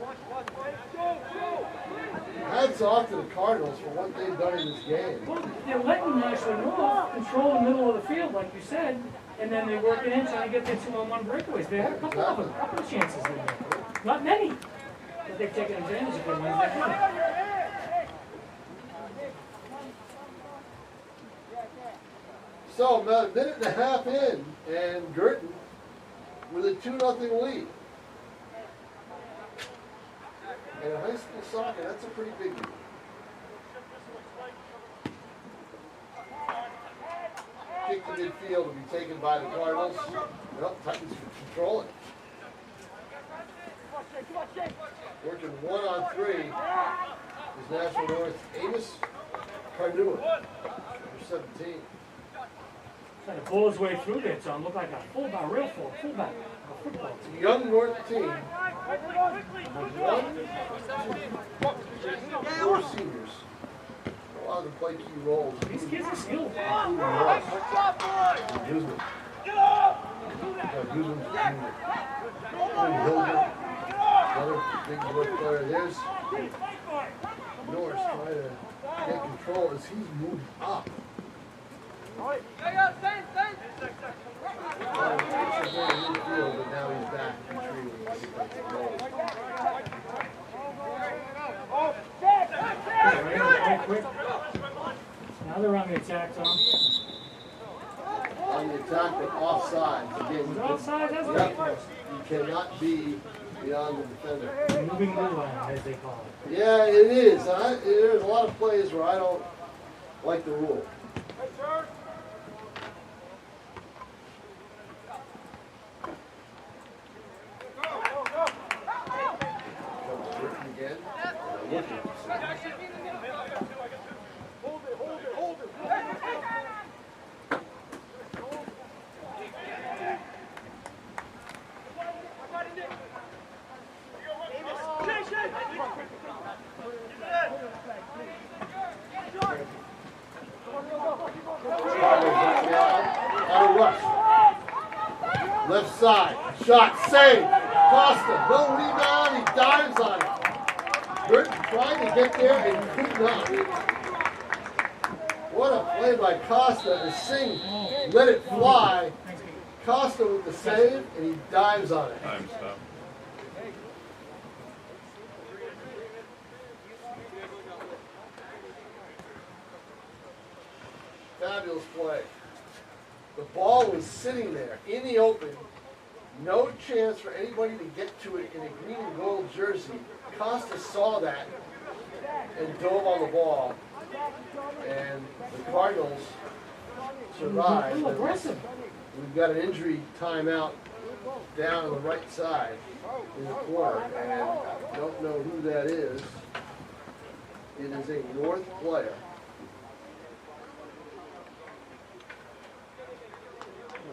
Hats off to the Cardinals for what they've done in this game. Well, they're letting Nashua North control the middle of the field, like you said, and then they're working in trying to get their 2-on-1 breakaways. They had a couple of them, a couple of chances in there. Not many, but they've taken advantage of them. So, about a minute and a half in, and Girton with a 2-0 lead. And in high school soccer, that's a pretty big lead. Kick to midfield will be taken by the Cardinals. Well, Titans control it. Working 1-on-3 is Nashua North Amos Cardua, number 17. Trying to pull his way through there, Tom. Looked like a fullback, real fullback, a football team. Young North team. 1, 2, 4 seniors. A lot of them play key roles. These kids are skilled. Guzman. Guzman's junior. Hilder. Another big North player. There's Norris trying to get control as he's moved up. But now he's back Quick. Now they're on the attack, Tom. on the attack, but offside. Again, Was it offside? That's yep, right. you cannot be beyond the defender. Moving blue line, as they call it. Yeah, it is. There's a lot of plays where I don't like the rule. Again. On a rush. Left side. Shot. Save. Costa. No rebound. He dives on it. Burton tried to get there and could not. What a play by Costa to Singh let it fly. Costa with the save, and he dives on it. Time stop. Fabulous play. The ball was sitting there in the open. No chance for anybody to get to it in a green and gold jersey. Costa saw that and dove on the ball. And the Cardinals survived. We've got an injury timeout down on the right side in the corner. And I don't know who that is. It is a North player.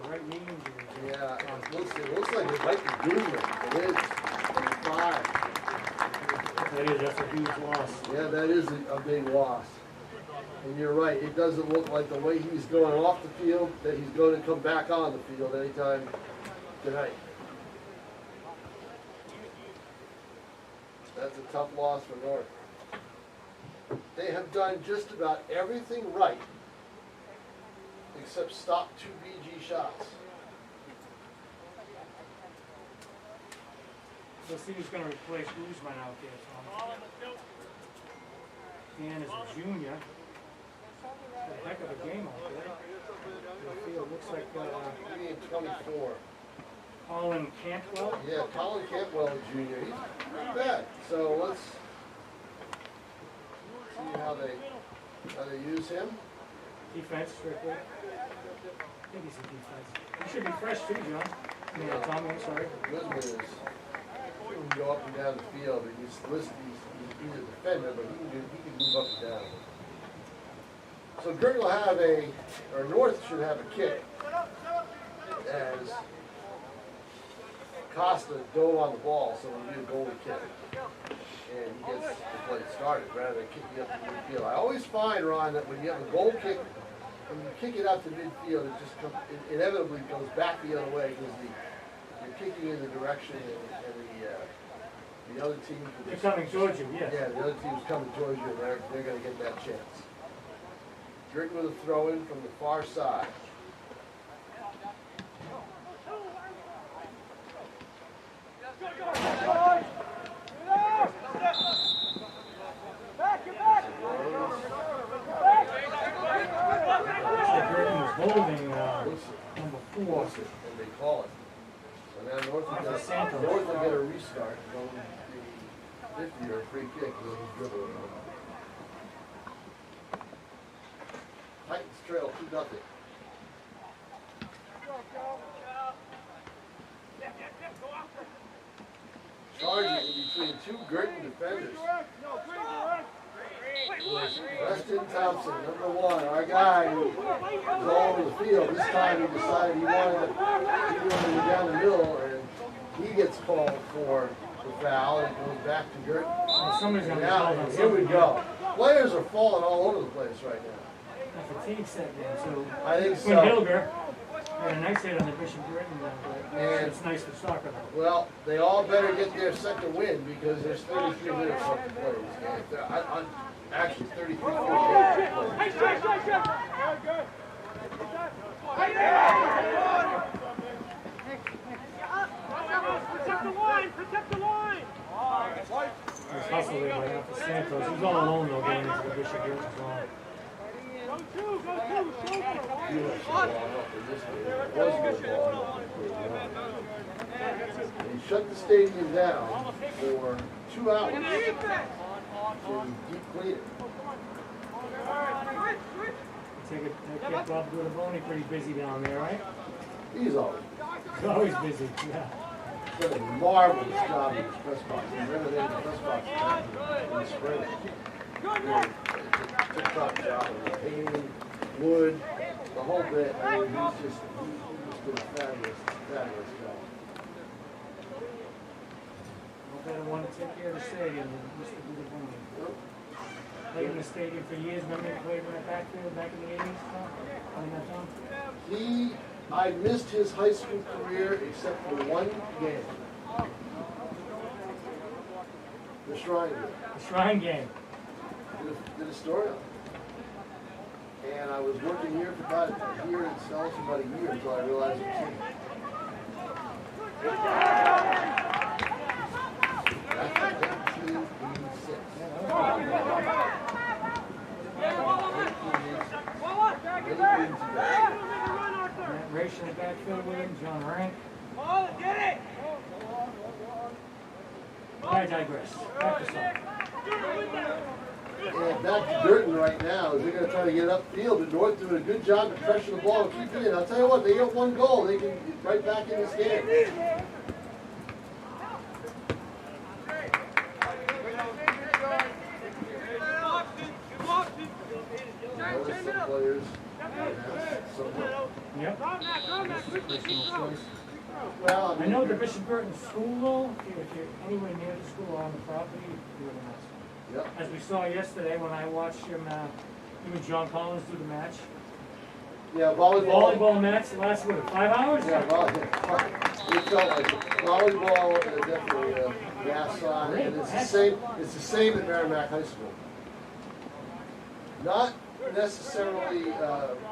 Right knee injury. Yeah, it looks like it might be Goodman. It is. 5. That's a huge loss. Yeah, that is a big loss. And you're right, it doesn't look like the way he's going off the field that he's going to come back on the field anytime tonight. That's a tough loss for North. They have done just about everything right except stop 2 BG shots. Let's see who's going to replace Guzman out there, Tom. Dan is a junior. A heck of a game out there. The field looks like He in 24. Colin Cantwell. Yeah, Colin Campbell, Jr. He's not bad. So let's see how they use him. Defense, strictly. I think he's a defense. He should be fresh too, John. Yeah, Tommy, I'm sorry. Guzman is, he can go up and down the field, but he's a defender, but he can move up and down. So Girton will have or North should have a kick as Costa dove on the ball, so it'll be a goalie kick. And he gets the play started rather than kicking up to midfield. I always find, Ron, that when you have a goal kick, when you kick it out to midfield, it just inevitably goes back the other way because you're kicking in the direction and the other team. They're coming towards you, yes. Yeah, the other team's coming towards you, and they're going to get that chance. Girton with a throw in from the far side. Holding number 4. And they call it. So now North will get a restart. Going to 50 or a free kick. Dribble. Titans trail 2-0. Charging in between 2 Girton defenders. Weston Thompson, number 1, our guy who was all over the field. This time he decided he wanted to go down the middle, and he gets called for the foul, and it goes back to Girton. Somebody's going to Now, here we go. Players are falling all over the place right now. A fatigue set in, so I think so. Quinn Hilger had a nice hit on the Bishop Girton, but it's nice for soccer. Well, they all better get their second win because there's 33 minutes left to play this game. Actually, 33 minutes left to play. Protect the line! Protect the line! This hustle there by Alpha Santos. He's all alone though getting into the Bishop Girton zone. Go two! He shut the stadium down for 2 hours to deep clean it. Take a kick off to the bony, pretty busy down there, right? He's always busy, yeah. done a marvelous job in his press box. He renovated the press box in the spring. Tip-top job of painting, wood, the whole bit. I mean, he's just did a fabulous job. No better one to take care of the stadium than Mr. Budaboni. Played in the stadium for years. Remember he played in that backfield back in the 80s, Tom? I missed his high school career except for one game. The Shrine game. The Shrine game. Did a story on it. And I was working here for about a year and selling for about a year until I realized it was him. That's 1986. Matt Race in the backfield with him, John Rank. Get it! I digress. Back to something. And back to Durton right now as they're going to try to get upfield. But North doing a good job of pressing the ball and keeping it in. I'll tell you what, they get one goal, they can get right back in this game. Some players. Yep. Well, I know the Bishop Burton School though, if you're anywhere near the school or on the property, you're the master. Yep. As we saw yesterday when I watched him and John Collins do the match. Yeah, volleyball match last, 5 hours? Yeah, volleyball. It felt like it. Volleyball is definitely gas on, and it's the same. It's the same at Merrimack High School. Not necessarily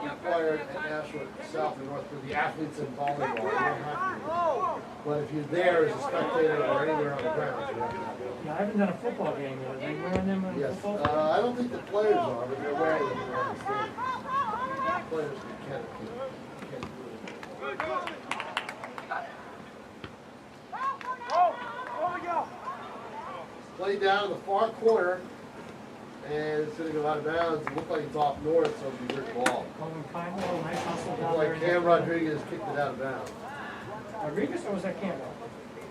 required at Nashua South and North for the athletes in volleyball. You don't have to. But if you're there as a spectator or anywhere on the ground, you have to. Yeah, I haven't done a football game yet. Are they wearing them in Yes. football? I don't think the players are, but they're wearing them around the stadium. Players can't do it. Play down in the far corner, and it's going to go out of bounds. It looked like it's off north, so it'll be a good ball. Coleman Kindle, nice hustle Looked down there. like Cam Rodriguez kicked it out of bounds. Rodriguez or was that Campbell?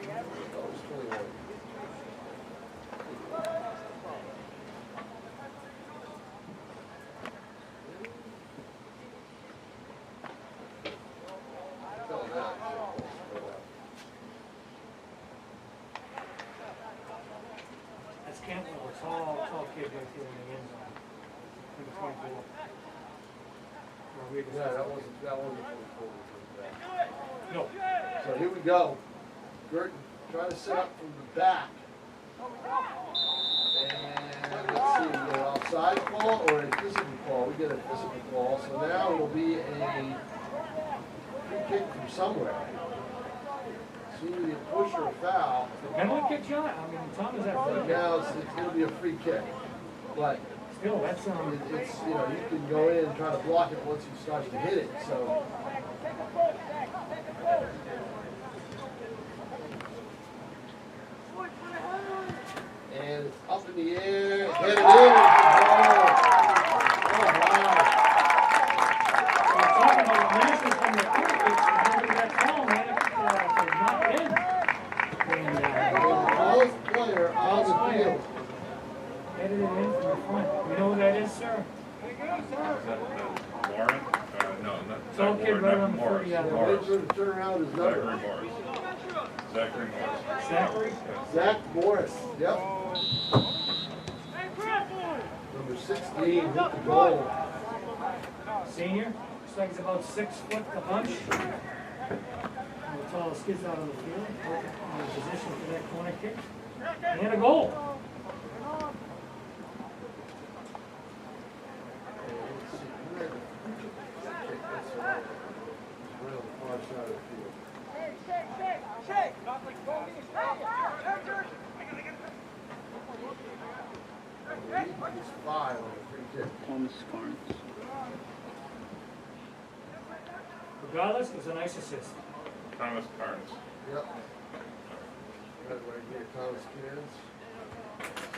That was 21. That's Campbell, a tall kid right there in the end zone. Number 24. Rodriguez. Yeah, that wasn't 24. No. So here we go. Burton trying to set up from the back. And let's see, we get an offside call or a physical call. We get a physical call. So now it'll be a free kick from somewhere. It's either a push or a foul. The penalty kick, John? I mean, Tom, is that free kick? Now it's going to be a free kick. But Still, that's it's, you know, you can go in and try to block it once you start to hit it. So. And it's up in the air, hit it in, oh wow. talking about the Masters from the cricket, that call, man, it's not in. And, The tallest player on the field. headed it in from the front. You know who that is, sir? Is that Warren? No, not Tall kid Warren, right not on the Morris. 40 yard line. Morris. They're going to turn around his Zachary number. Morris. Zachary Morris. Zachary? Zach Morris, yep. Number 16 hit the goal. Senior. Looks like he's about 6 foot a bunch. One of the tallest kids out on the field. In position for that corner kick. And a goal. Thomas Carnes. Regardless, it was a nice assist. Thomas Carnes. Yep. Right here, Thomas Cairns.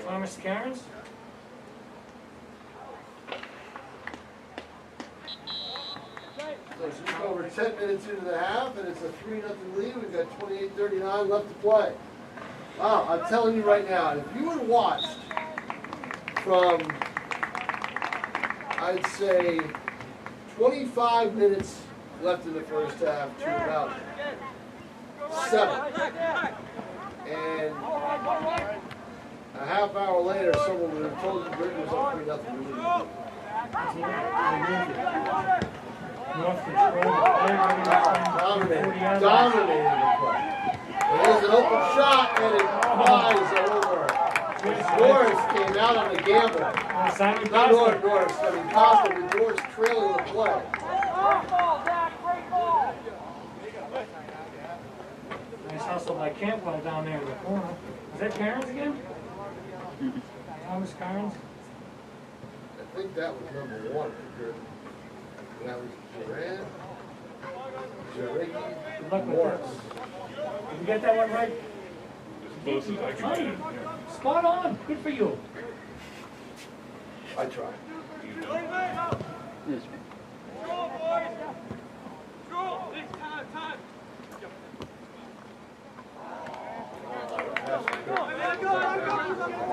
Thomas Cairns. So it's just over 10 minutes into the half, and it's a 3-0 lead. We've got 28:39 left to play. Wow, I'm telling you right now, if you had watched from, I'd say, 25 minutes left in the first half to about 7. And a half hour later, someone would have told you Britain was up 3-0. North control. Dominated the play. And there's an open shot, and it flies over. Norris came out on a gamble. Simon Not Costa. Norris, I mean Costa, with Norris trailing the play. Nice hustle by Cantwell down there in the corner. Is that Cairns again? Thomas Cairns? I think that was number 1 for Girton. That was Duran, Good luck with Morris. that. Did you get that one right? As close as I can get it, yeah. Spot on. Good for you. I tried. Yes.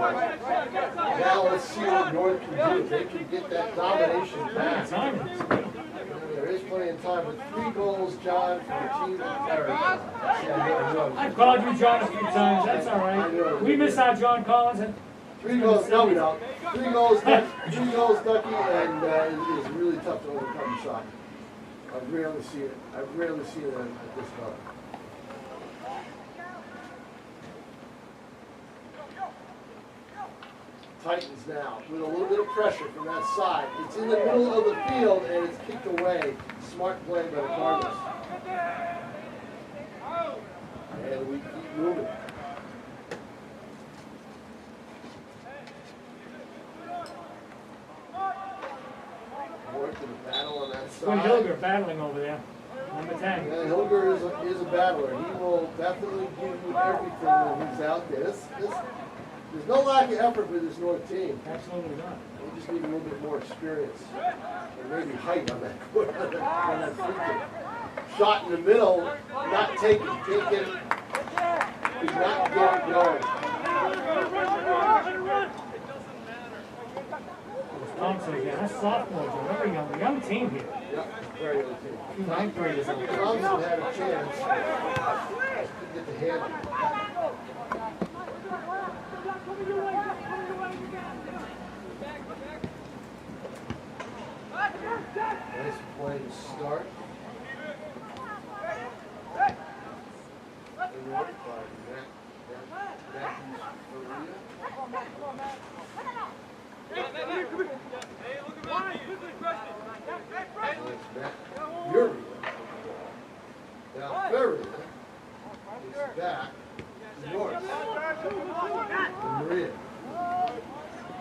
Now let's see what North can do. If they can get that domination back. Simon. There is plenty of time, but 3 goals, John, for the team that carries. I've called you John a few times. That's all right. We miss our John Collins. And 3 goals, no we don't. 3 goals, Ducky, and it is really tough to overcome the shot. I've rarely seen it. I've rarely seen it at this level. Titans now with a little bit of pressure from that side. It's in the middle of the field and it's kicked away. Smart play by the Cardinals. And we keep moving. North in the battle on that Quinn side. Hilger battling over there. Number 10. Yeah, Hilger is a battler. He will definitely give you everything when he's out there. There's no lack of effort with this North team. Absolutely not. We just need a little bit more experience. And maybe height on that on that free kick. Shot in the middle, not taken, can't get it. Did not get it going. Thompson again. That's sophomores. Remember, young team here. Yep, very good team. 2 ninth graders on there. Thompson had a chance. Just couldn't get the handle. Nice play to start. And North by Matthews Faria. Uri. Now Faria is back to North. And Maria.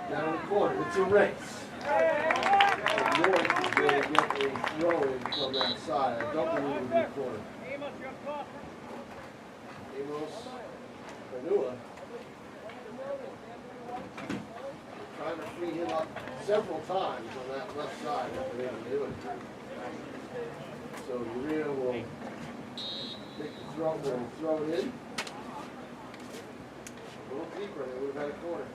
Down in the corner. It's a race. And North is going to get a throw in from that side. I don't believe it will be a corner. Amos Nashua trying to free him up several times on that left side. But they didn't do it. So Urea will take the throw and throw it in. A little deeper, they would have had a corner.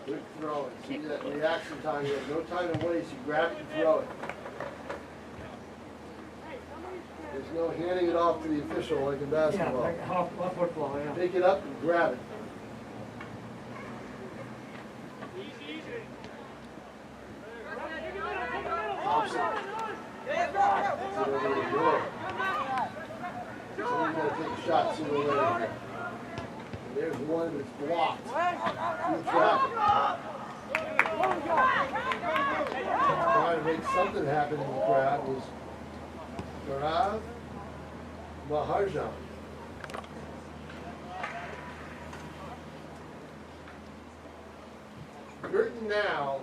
Good throw. See that reaction time. You have no time to waste. You grab it and throw it. There's no handing it off to the official like in Yeah, basketball. like off football, yeah. Pick it up and grab it. Thompson. That's it over the door. Someone's got to take a shot sooner or later. And there's one that's blocked through traffic. Trying to make something happen in the crowd was Gaurav Maharjan. Girton now,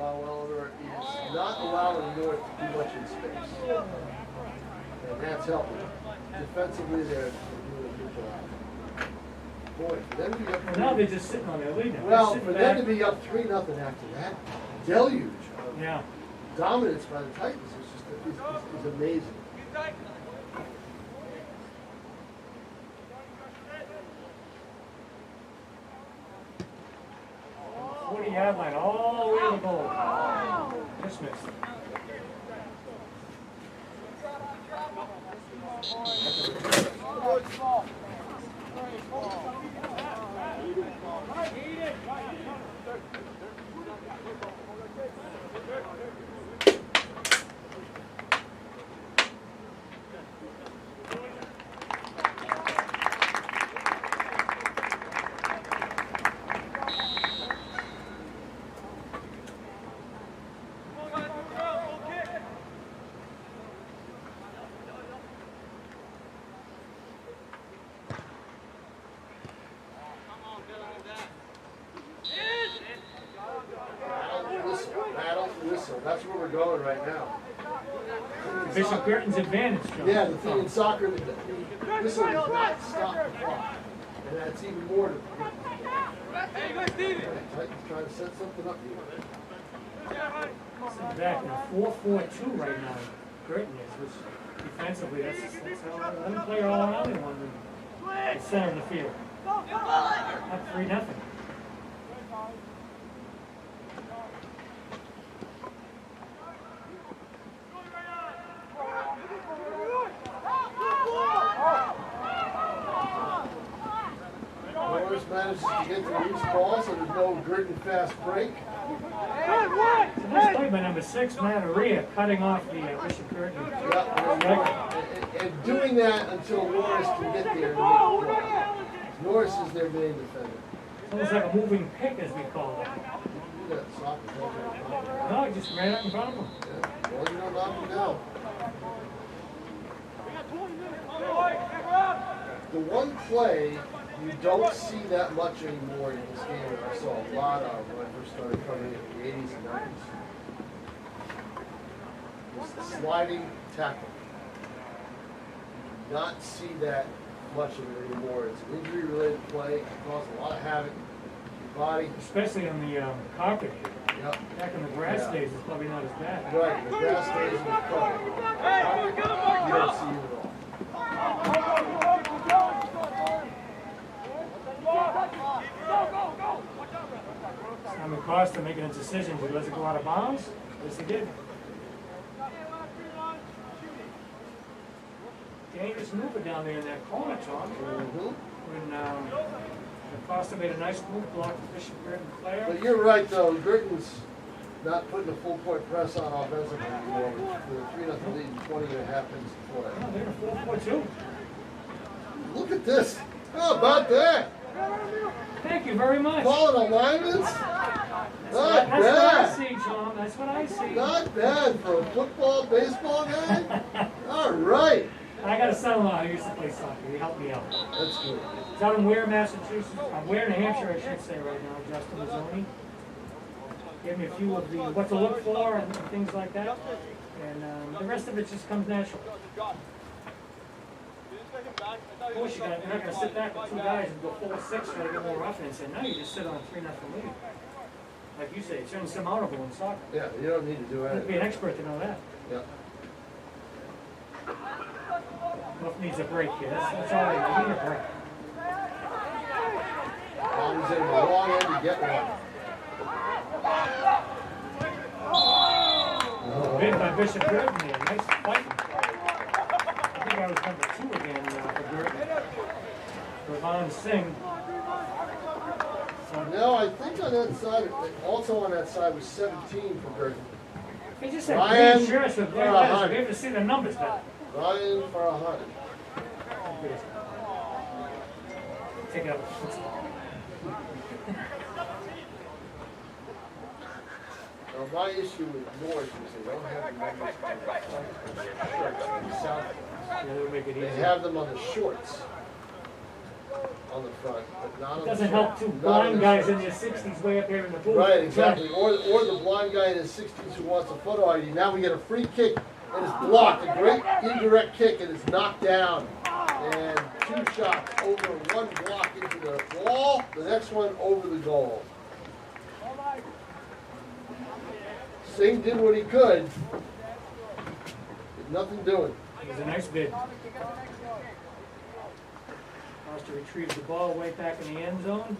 Oliver, is not allowing North to do much in space. And that's helping. Defensively, they're doing a good job. Boy, for them to be up Well, now they're just sitting on their lead now. well, They're for sitting them to back. be up 3-0 after that deluge of Yeah. dominance by the Titans is amazing. What do you have line? All the way to the goal. Dismissed. going right now. Bishop Girton's advantage, John. Yeah, the thing in soccer, this one does not stop the clock. And that's even more to Titans trying to set something up here. Sitting back now, 4-4-2 right now. Girton is, which defensively, that's how let him play all around in one the center of the field. Up 3-0. Norris manages to get to the loose ball, so there's no Girton fast break. So nice play by number 6, Maria, cutting off the Bishop Girton. And doing that until Norris can get there and make the play. Norris is their main defender. It's almost like a moving pick, as we call it. You do that soccer, don't you? No, he just ran up in front of him. Yeah. Well, you don't knock him down. The one play you don't see that much anymore in this game, and I saw a lot of when I first started coming in the 80s and 90s, was the sliding tackle. You do not see that much of it anymore. It's an injury-related play. It causes a lot of havoc to your body. Especially on the carpet. Yep. Back in the grass days, it's probably not as bad. Right, the grass stays in the cover. You don't see it at all. Simon Costa making a decision. He lets it go out of bounds. Yes, he did. Dangerous mover down there in that corner, Tom. When Costa made a nice move, blocked the Bishop Girton player. But you're right, though. Girton's not putting a full point press on offensively anymore. With a 3-0 lead and 20 and a half minutes to play. Oh, they're 4-4-2. Look at this. How about that? Thank you very much. Calling alignments? Not That's what I bad. see, Tom. That's what I see. Not bad for a football, baseball guy. All right. I got a son-in-law who used to play soccer. He helped me out. That's good. He's out in Ware, Massachusetts. Ware, New Hampshire, I should say right now. Justin Mazzoni. Gave me a few of the what to look for and things like that. And the rest of it just comes natural. Of course, you're not going to sit back with 2 guys and go 4-6 try to get more offense. And now you just sit on a 3-0 lead. Like you say, it's insurmountable in soccer. Yeah, you don't need to do You have to be anything. an expert to know that. Yeah. Buff needs a break here. That's all they need, a break. Bobby's in the wrong end to get one. Big by Bishop Girton there. Nice fight. I think I was number 2 again for Girton. For Von Singh. So No, I think on that side, also on that side was 17 for Girton. they just had Ryan green shirts with black for letters. 100. We have to see the numbers better. Ryan for 100. Take it up. Now, my issue with North is they don't have the numbers on the shirts on the south. Yeah, they'll make it They easier. have them on the shorts on the front, but not on It the doesn't shirt. help too. Not on Blind the guys shirt. in their 60s way up here in the booth. Right, exactly. Or the blind guy in his 60s who wants a photo ID. Now we get a free kick and it's blocked. A great indirect kick and it's knocked down. And 2 shots over, 1 block into the wall, the next one over the goal. Singh did what he could. Did nothing doing. It was a nice bid. Costa retrieves the ball way back in the end zone.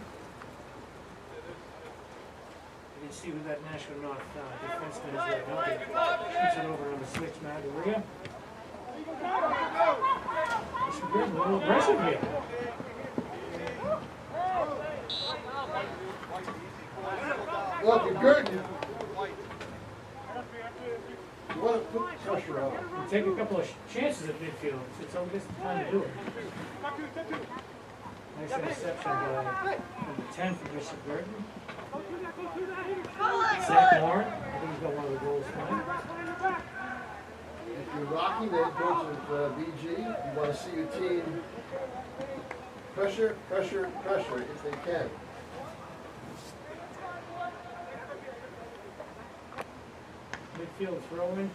You can see who that Nashua North defenseman is right now. He shoots it over on the 6, Maria. Bishop Girton a little aggressive here. Well, if you're Girton, you want to put pressure on. You take a couple of chances at midfield. It's always the time to do it. Nice interception by number 10 for Bishop Girton. Zach Moore. I think he's got one of the goals tonight. If you're rocking the head coach with BG, you want to see your team pressure, pressure, pressure if they can. field throw in.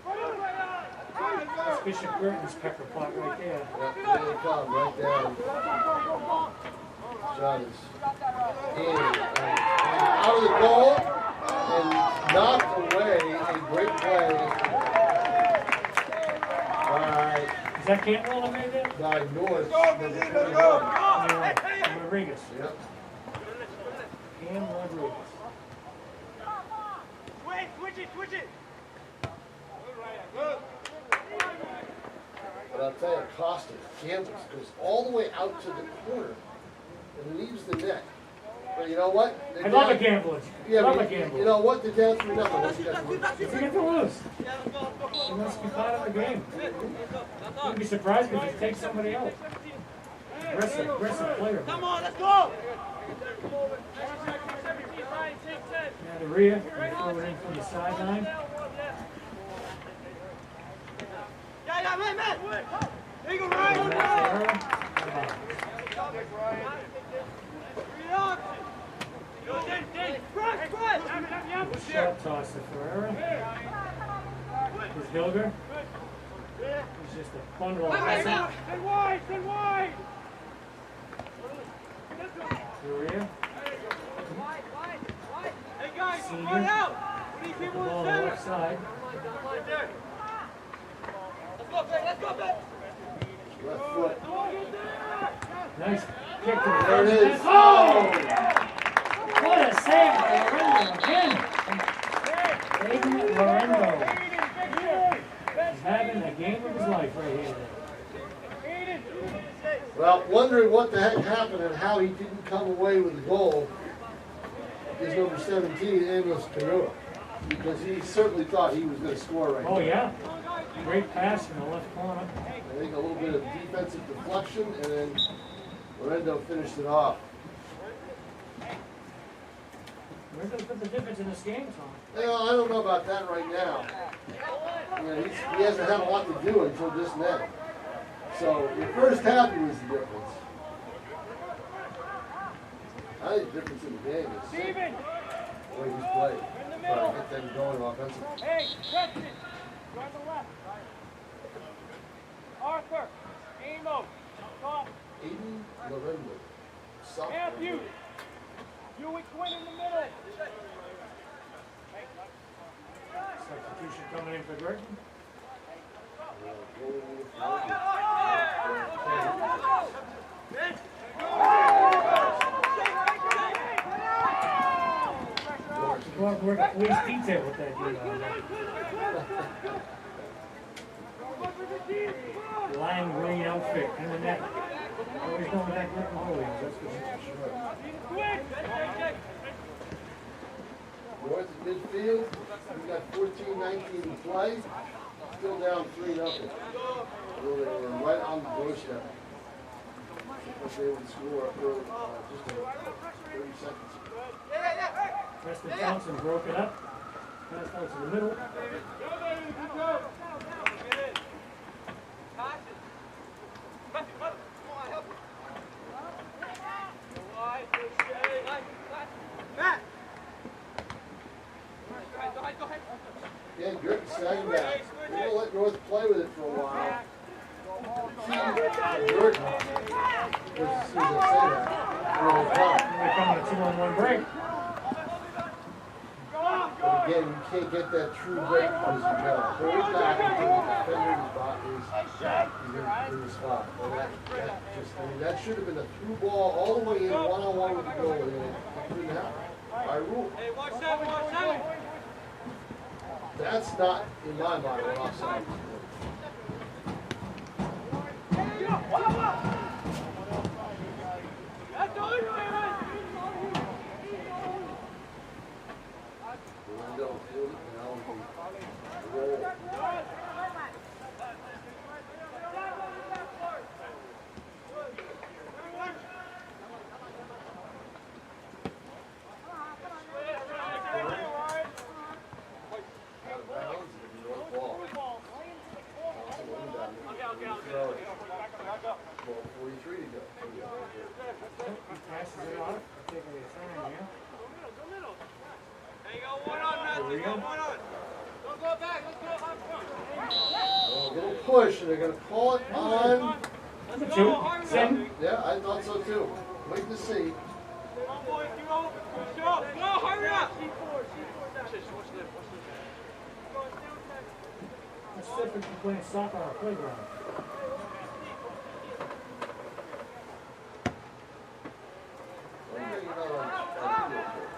That's Bishop Burton's pepper pot right there. Yep, there they come, right down. Shot is in, out of the goal, and knocked away. A great play Is that Cantwell that made that? by North. Rodriguez. Yep. Cam Rodriguez. Wait, switch it. But I'll tell you, Costa gambles, goes all the way out to the corner and leaves the net. But you know what? I love a gambler. Yeah, Love a but gambler. you know what? They're down 3-0. What's he got to lose? If you get to lose, you must be part of the game. You'd be surprised if he takes somebody else. Aggressive player. Come on, let's go. Now the rear, you throw it in from the sideline. Yeah, man. There you go, Ryan. Short toss to Ferreira. Here's Hilger. He's just a bundle of Stay wide. Korea. Hey guys, Senior. run out. We need Put the people ball in on the the center. left side. Let's go, Ben. Left foot. Nice kick to the There it is. Oh! What a save by Lorenzo again. Aiden Lorenzo. He's having a game of his life right here. Well, wondering what the heck happened and how he didn't come away with the goal is number 17, Amos Pereira. Because he certainly thought he was going to score right Oh, there. yeah. Great pass in the left corner. I think a little bit of defensive deflection, and then Lorenzo finished it off. Lorenzo's put the difference in this game, Tom. Well, I don't know about that right now. You know, he hasn't had a lot to do until this net. So the first half he was the difference. I think the difference in the game is the way he's played. Trying to get them going offensively. Hey, Preston. Go on the left. Arthur. Amo. Top. Aiden Lorenzo. Matthew. Hewitt Quinn in the middle. Substitution coming in for Gordon. Go out and work at police detail with that dude. Lime green outfit in the net. Always going with that grip and Williams, that's for sure. North at midfield. We got 14-19 to play. Still down 3-0. They were right on the doorstep. If they would score up early, just 30 seconds. Preston Johnson broke it up. Passed out to the middle. Yeah, Griffin sagging back. We're going to let North play with it for a while. Jordan, as soon as I say that, really tough. We're coming to 2-on-1 break. But again, you can't get that true break as you go. Hold back until the defender is in the spot. And that should have been a through ball all the way in, one-on-one with the goalie, and it didn't happen. By rule. Hey, watch that. That's not, in my mind, an offside. Orlando fielded, and now we roll. Out of bounds, and North ball. Also inbound. Throw it. 12:43 to go. He passes it off. Taking his time here. There you go. A little push, and they're going to call it on. Two. Seven. Yeah, I thought so too. Wait to see. It's different from playing soccer on a playground.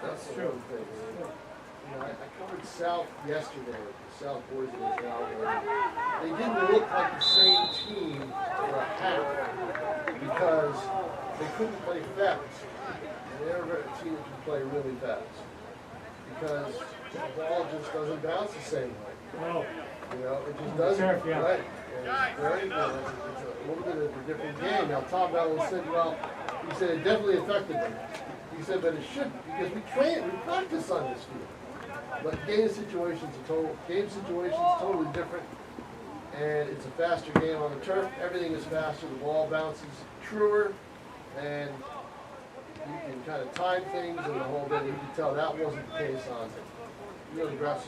That's true. You know, I covered South yesterday, the South boys in the South. They didn't look like the same team for a half because they couldn't play fast. And they're a team that can play really fast because the ball just doesn't bounce the same way. No. You know, it just doesn't. Turf, yeah. Right. And it's very good. It's a little bit of a different game. Now, Tom Bell said, well, he said it definitely affected them. He said, but it shouldn't because we practice on this field. But game situations totally different, and it's a faster game on the turf. Everything is faster. The ball bounces truer, and you can kind of time things and the whole bit. You can tell that wasn't the case on really grass.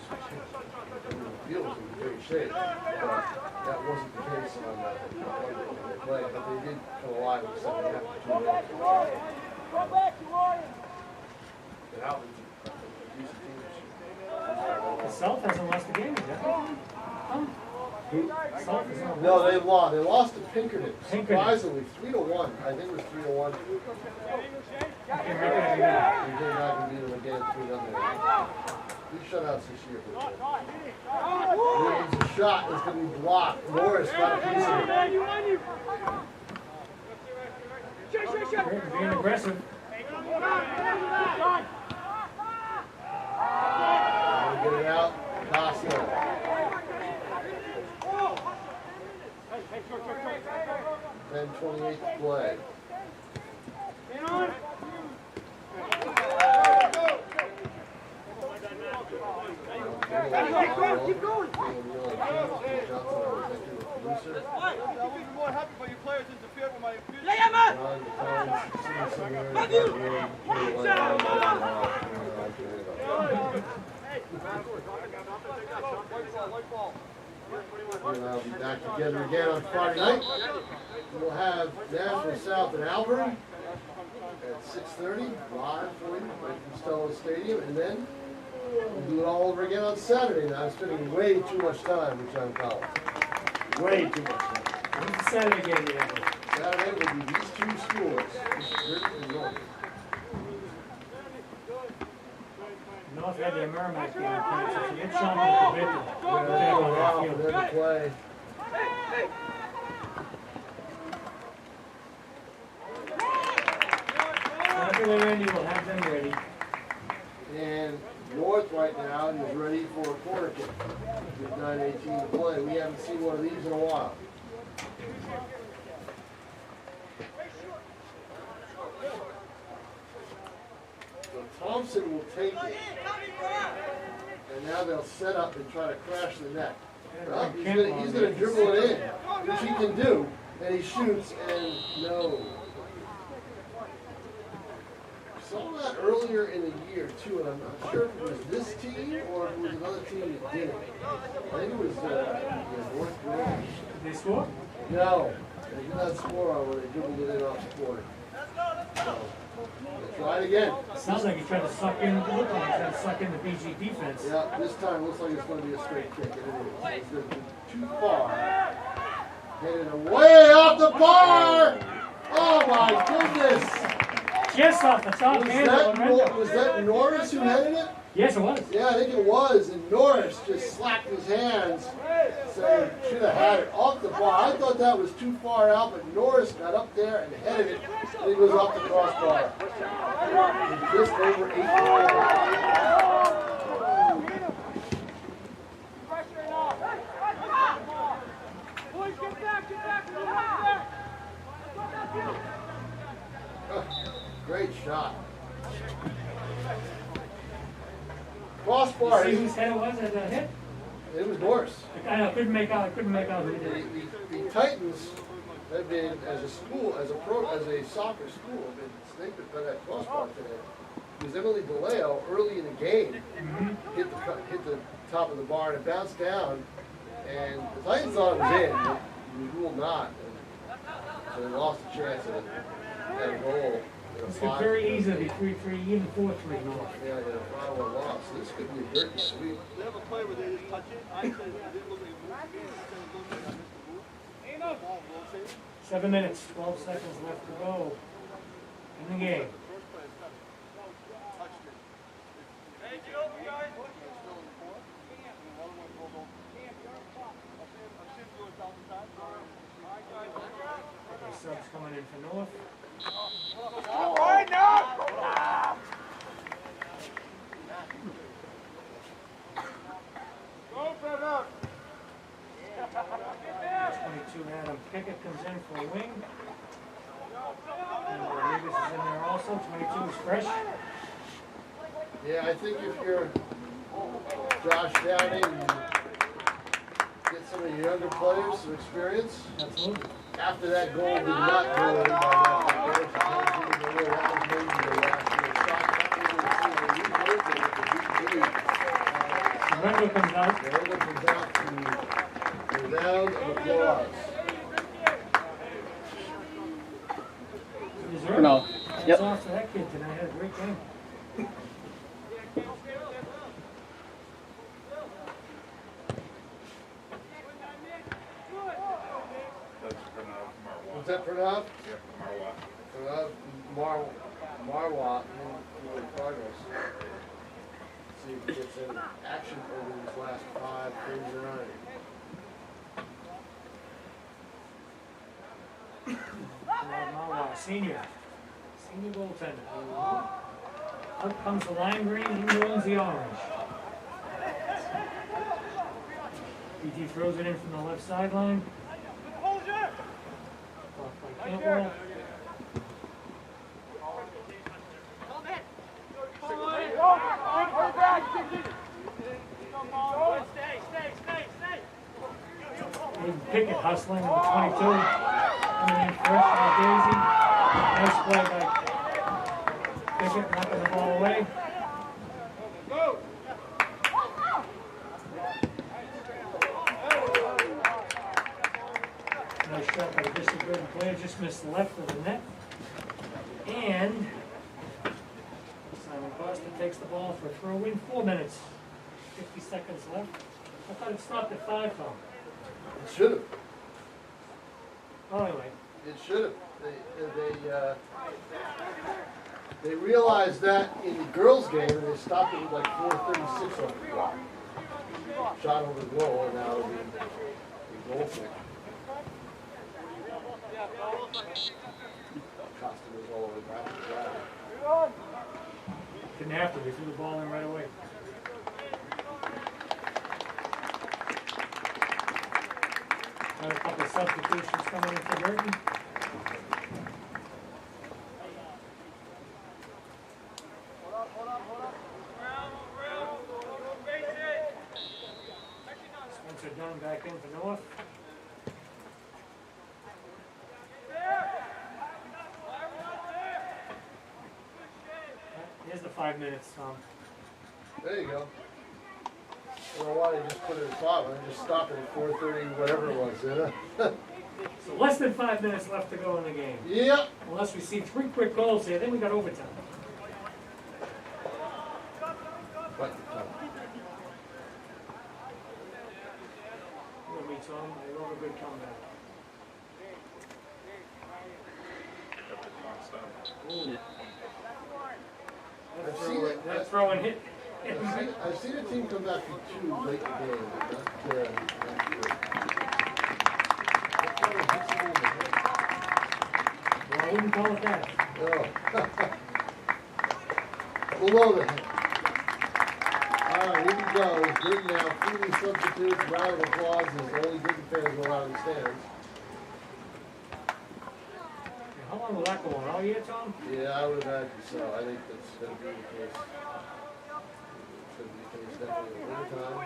The field was in great shape, but that wasn't the case on they played. But they did come alive with 7.5 to 2 minutes. Go back, you Warriors! And Alvin's a decent team. The South hasn't lost a game yet. Huh? South is not. No, they lost. They lost to Pinkerton. Pinkerton. Surprisingly, 3-1. I think it was 3-1. Okay, right there, yeah. We came back and beat them again 3-0. 3 shutouts this year. There's a shot that's going to be blocked. Morris got a piece of it. Being aggressive. Get it out. Costa. 10:28 to play. Keep going. We'll be back together again on Friday night. We'll have Nashua South and Albury at 6:30 live for you right from Stella Stadium, and then we'll do it all over again on Saturday. Now I'm spending way too much time with John Collins. Way too much time. When's the Saturday game you have? Saturday will be these two schools, Richmond and North. North had their Merrimack game in Kansas. So get chomping at the bit to go back on that For field. them to play. After they're ready, we'll have them ready. And North right now is ready for a corner kick with 9:18 to play. We haven't seen one of these in a while. So Thompson will take it. And now they'll set up and try to crash the net. Well, he's gonna dribble it in, which he can do. And he shoots, and no. Saw that earlier in the year too, and I'm not sure if it was this team or if it was another team that did it. I think it was North Green. They score? No, they did not score on when they dribbled it in off the corner. So, let's try it again. Sounds like he's trying to suck in. Look like he's trying to suck in the BG defense. Yeah, this time looks like it's going to be a straight kick, and it is. It's going to be too far. Headed way off the bar! Oh my goodness! Just off the top handle. Was that Norris who headed it? Yes, it was. Yeah, I think it was. And Norris just slapped his hands, saying should have had it off the bar. I thought that was too far out, but Norris got up there and headed it, and he goes off the crossbar. And just over 8 Boys, get back, get back. Great shot. Crossbar. See whose head it was at that hit? It was Norris. I couldn't make out who did it. The Titans have been, as a school, as a soccer school, have been snaked by that crossbar today. was Emily DeLeo early in the game. Hit the top of the bar and it bounced down. And the Titans thought it was in, but we ruled not. And so they lost a chance at a goal. It's very easy to be 3-3, even 4-3 North. Yeah, they had a 5-1 loss. So this could be a dirt sweep. They have a play where they just touch it. I said it didn't look like a move. 7 minutes, 12 seconds left to go in the game. Subs coming in for North. Go, Trevor! 22 Adam Pickett comes in for a wing. And Rodriguez is in there also. 22 is fresh. Yeah, I think if you're Josh Downing, get some of your younger players some experience. Absolutely. After that goal did not go in by that Lorenzo comes out. Lorenzo comes out to a round of applause. No. Yep. Off to that kid tonight. Had a great game. That's Pranav Marwat. Was that Pranav? Yeah, Marwat. Pranav Marwat in progress. See if he gets any action over these last 5 things around. Senior goaltender. Up comes the lime green, he ruins the orange. BT throws it in from the left sideline. Blocked by Cantwell. Pickett hustling on the 22. Coming in fresh by Daisy. Nice play by Pickett, knocking the ball away. Nice shot by the distributing player, just missed the left of the net. And Simon Costa takes the ball for a throw-in. 4 minutes, 50 seconds left. I thought it stopped at 5 though. It should have. Oh, anyway. It should have. They realized that in the girls' game, and they stopped it with like 4:36 on the clock. Shot over the goal, and now it'll be a goal kick. Costa was all the way back to the ground. Didn't have to, they threw the ball in right away. Got a couple of substitutions coming in for Burton. Spencer Dunn back in for North. Here's the 5 minutes, Tom. There you go. I don't know why they just put it at 5. They just stopped it at 4:30, whatever it was. So less than 5 minutes left to go in the game. Yep. Unless we see 3 quick goals here, then we got overtime. But, You and me, Tom, I love a good comeback. Kept it non-stop. I've seen it. That throw and hit. I've seen a team come back from 2 late in the game. That's good. Well, I wouldn't call it that. Oh. Below the head. All right, here we go. It's good now. 3 substitutes, round of applause. There's only good fans allowed in the stands. How long will that go on? All year, Tom? Yeah, I would imagine so. I think that's going to be the case. It's going to be the case definitely at one time.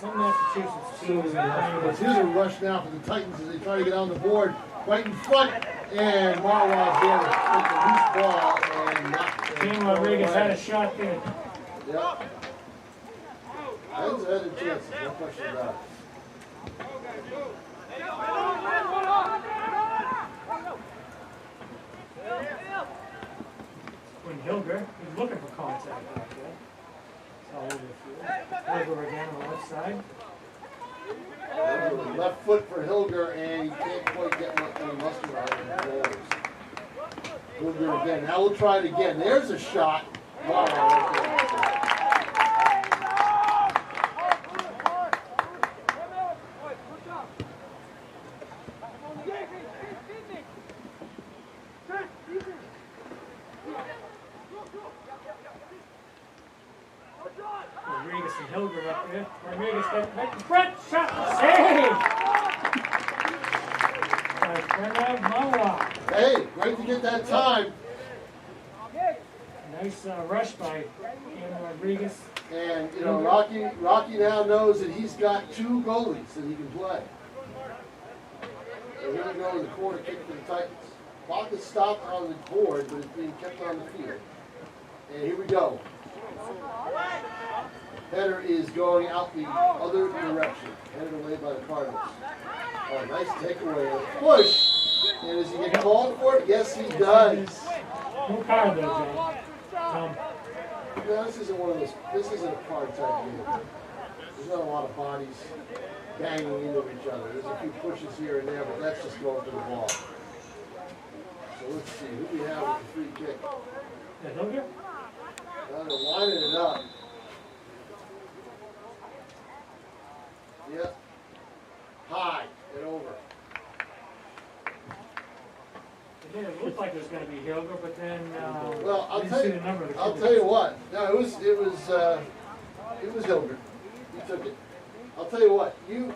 Some Massachusetts teams are But here's a rush now for the Titans as they try to get on the board. Right in front, And Marwa here with the loose ball and knocked it. Dean Rodriguez had a shot there. Yep. Ben's had a chance, no question about it. When Hilger, he's looking for contact back there. It's all over the field. Hilger again on the left side. Left foot for Hilger, and he can't quite get any mustard out of the goals. Hilger again. Now we'll try it again. There's a shot. Wow, right there. Rodriguez and Hilger up there. Rodriguez got Brett shot save. By Brenda Mawa. Hey, great to get that time. Nice rush by Dean Rodriguez. And, you know, Rocky now knows that he's got two goalies that he can play. So here we go in the corner kick for the Titans. Clock is stopped on the board, but it's being kept on the field. And here we go. Header is going out the other direction. Headed away by the Cardinals. Oh, nice takeaway. A push. And does he get called for it? Yes, he does. No card though, John. No, this isn't one of those. This isn't a card type game. There's not a lot of bodies banging into each other. There's a few pushes here and there, but that's just going for the ball. So let's see who we have with the free kick. Yeah, Hilger? Now they're lining it up. Yep. High and over. It looked like it was going to be Hilger, but then Well, I'll didn't tell see you. the number of the I'll kid. tell you what. No, it was Hilger. He took it. I'll tell you what. You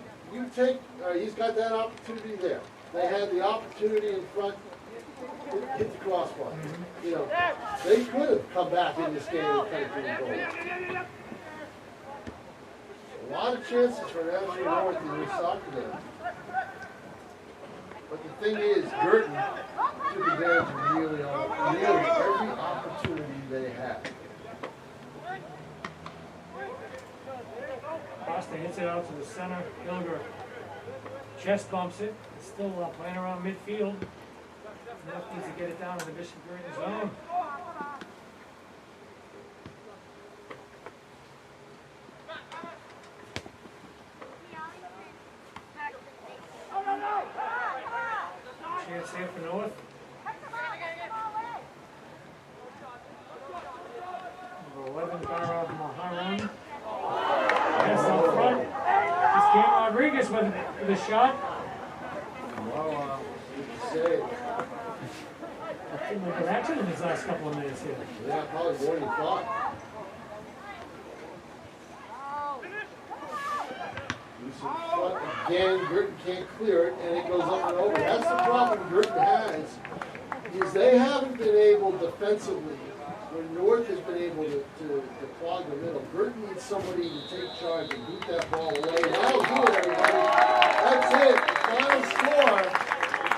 take. He's got that opportunity there. They had the opportunity in front. Hit the crossbar. You know, they could have come back in this game and cut it through the goal. A lot of chances for Nashua North in this soccer game. But the thing is, Girton took advantage of nearly every opportunity they had. Costa hits it out to the center. Hilger chest bumps it. It's still playing around midfield. Enough needs to get it down in the Bishop Girton zone. Chance here for North. Number 11, Gara Maharan. Yes, up front. It's Dean Rodriguez with a shot. Wow, good to say. That seemed like an action in his last couple of minutes here. Yeah, probably more than he thought. Loose in front again. Girton can't clear it, and it goes up and over. That's the problem Girton has, is they haven't been able defensively, when North has been able to clog the middle. Girton needs somebody to take charge and boot that ball away. And that'll do it, everybody. That's it. Final score.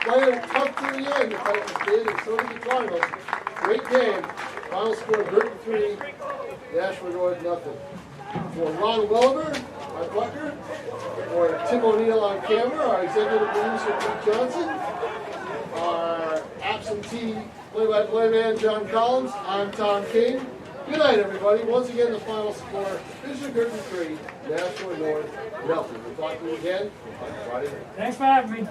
Playing tough to the end. The Titans did, and so did the Cardinals. Great game. Final score: Girton 3, Nashua North nothing. For Ron Welliver, our butler, for Tim O'Neill on camera, our executive producer Pete Johnson, our absentee play-by-play man John Collins, I'm Tom King. Good night, everybody. Once again, the final score: Bishop Girton 3, Nashua North nothing. We'll talk to you again on Friday night. Thanks for having me.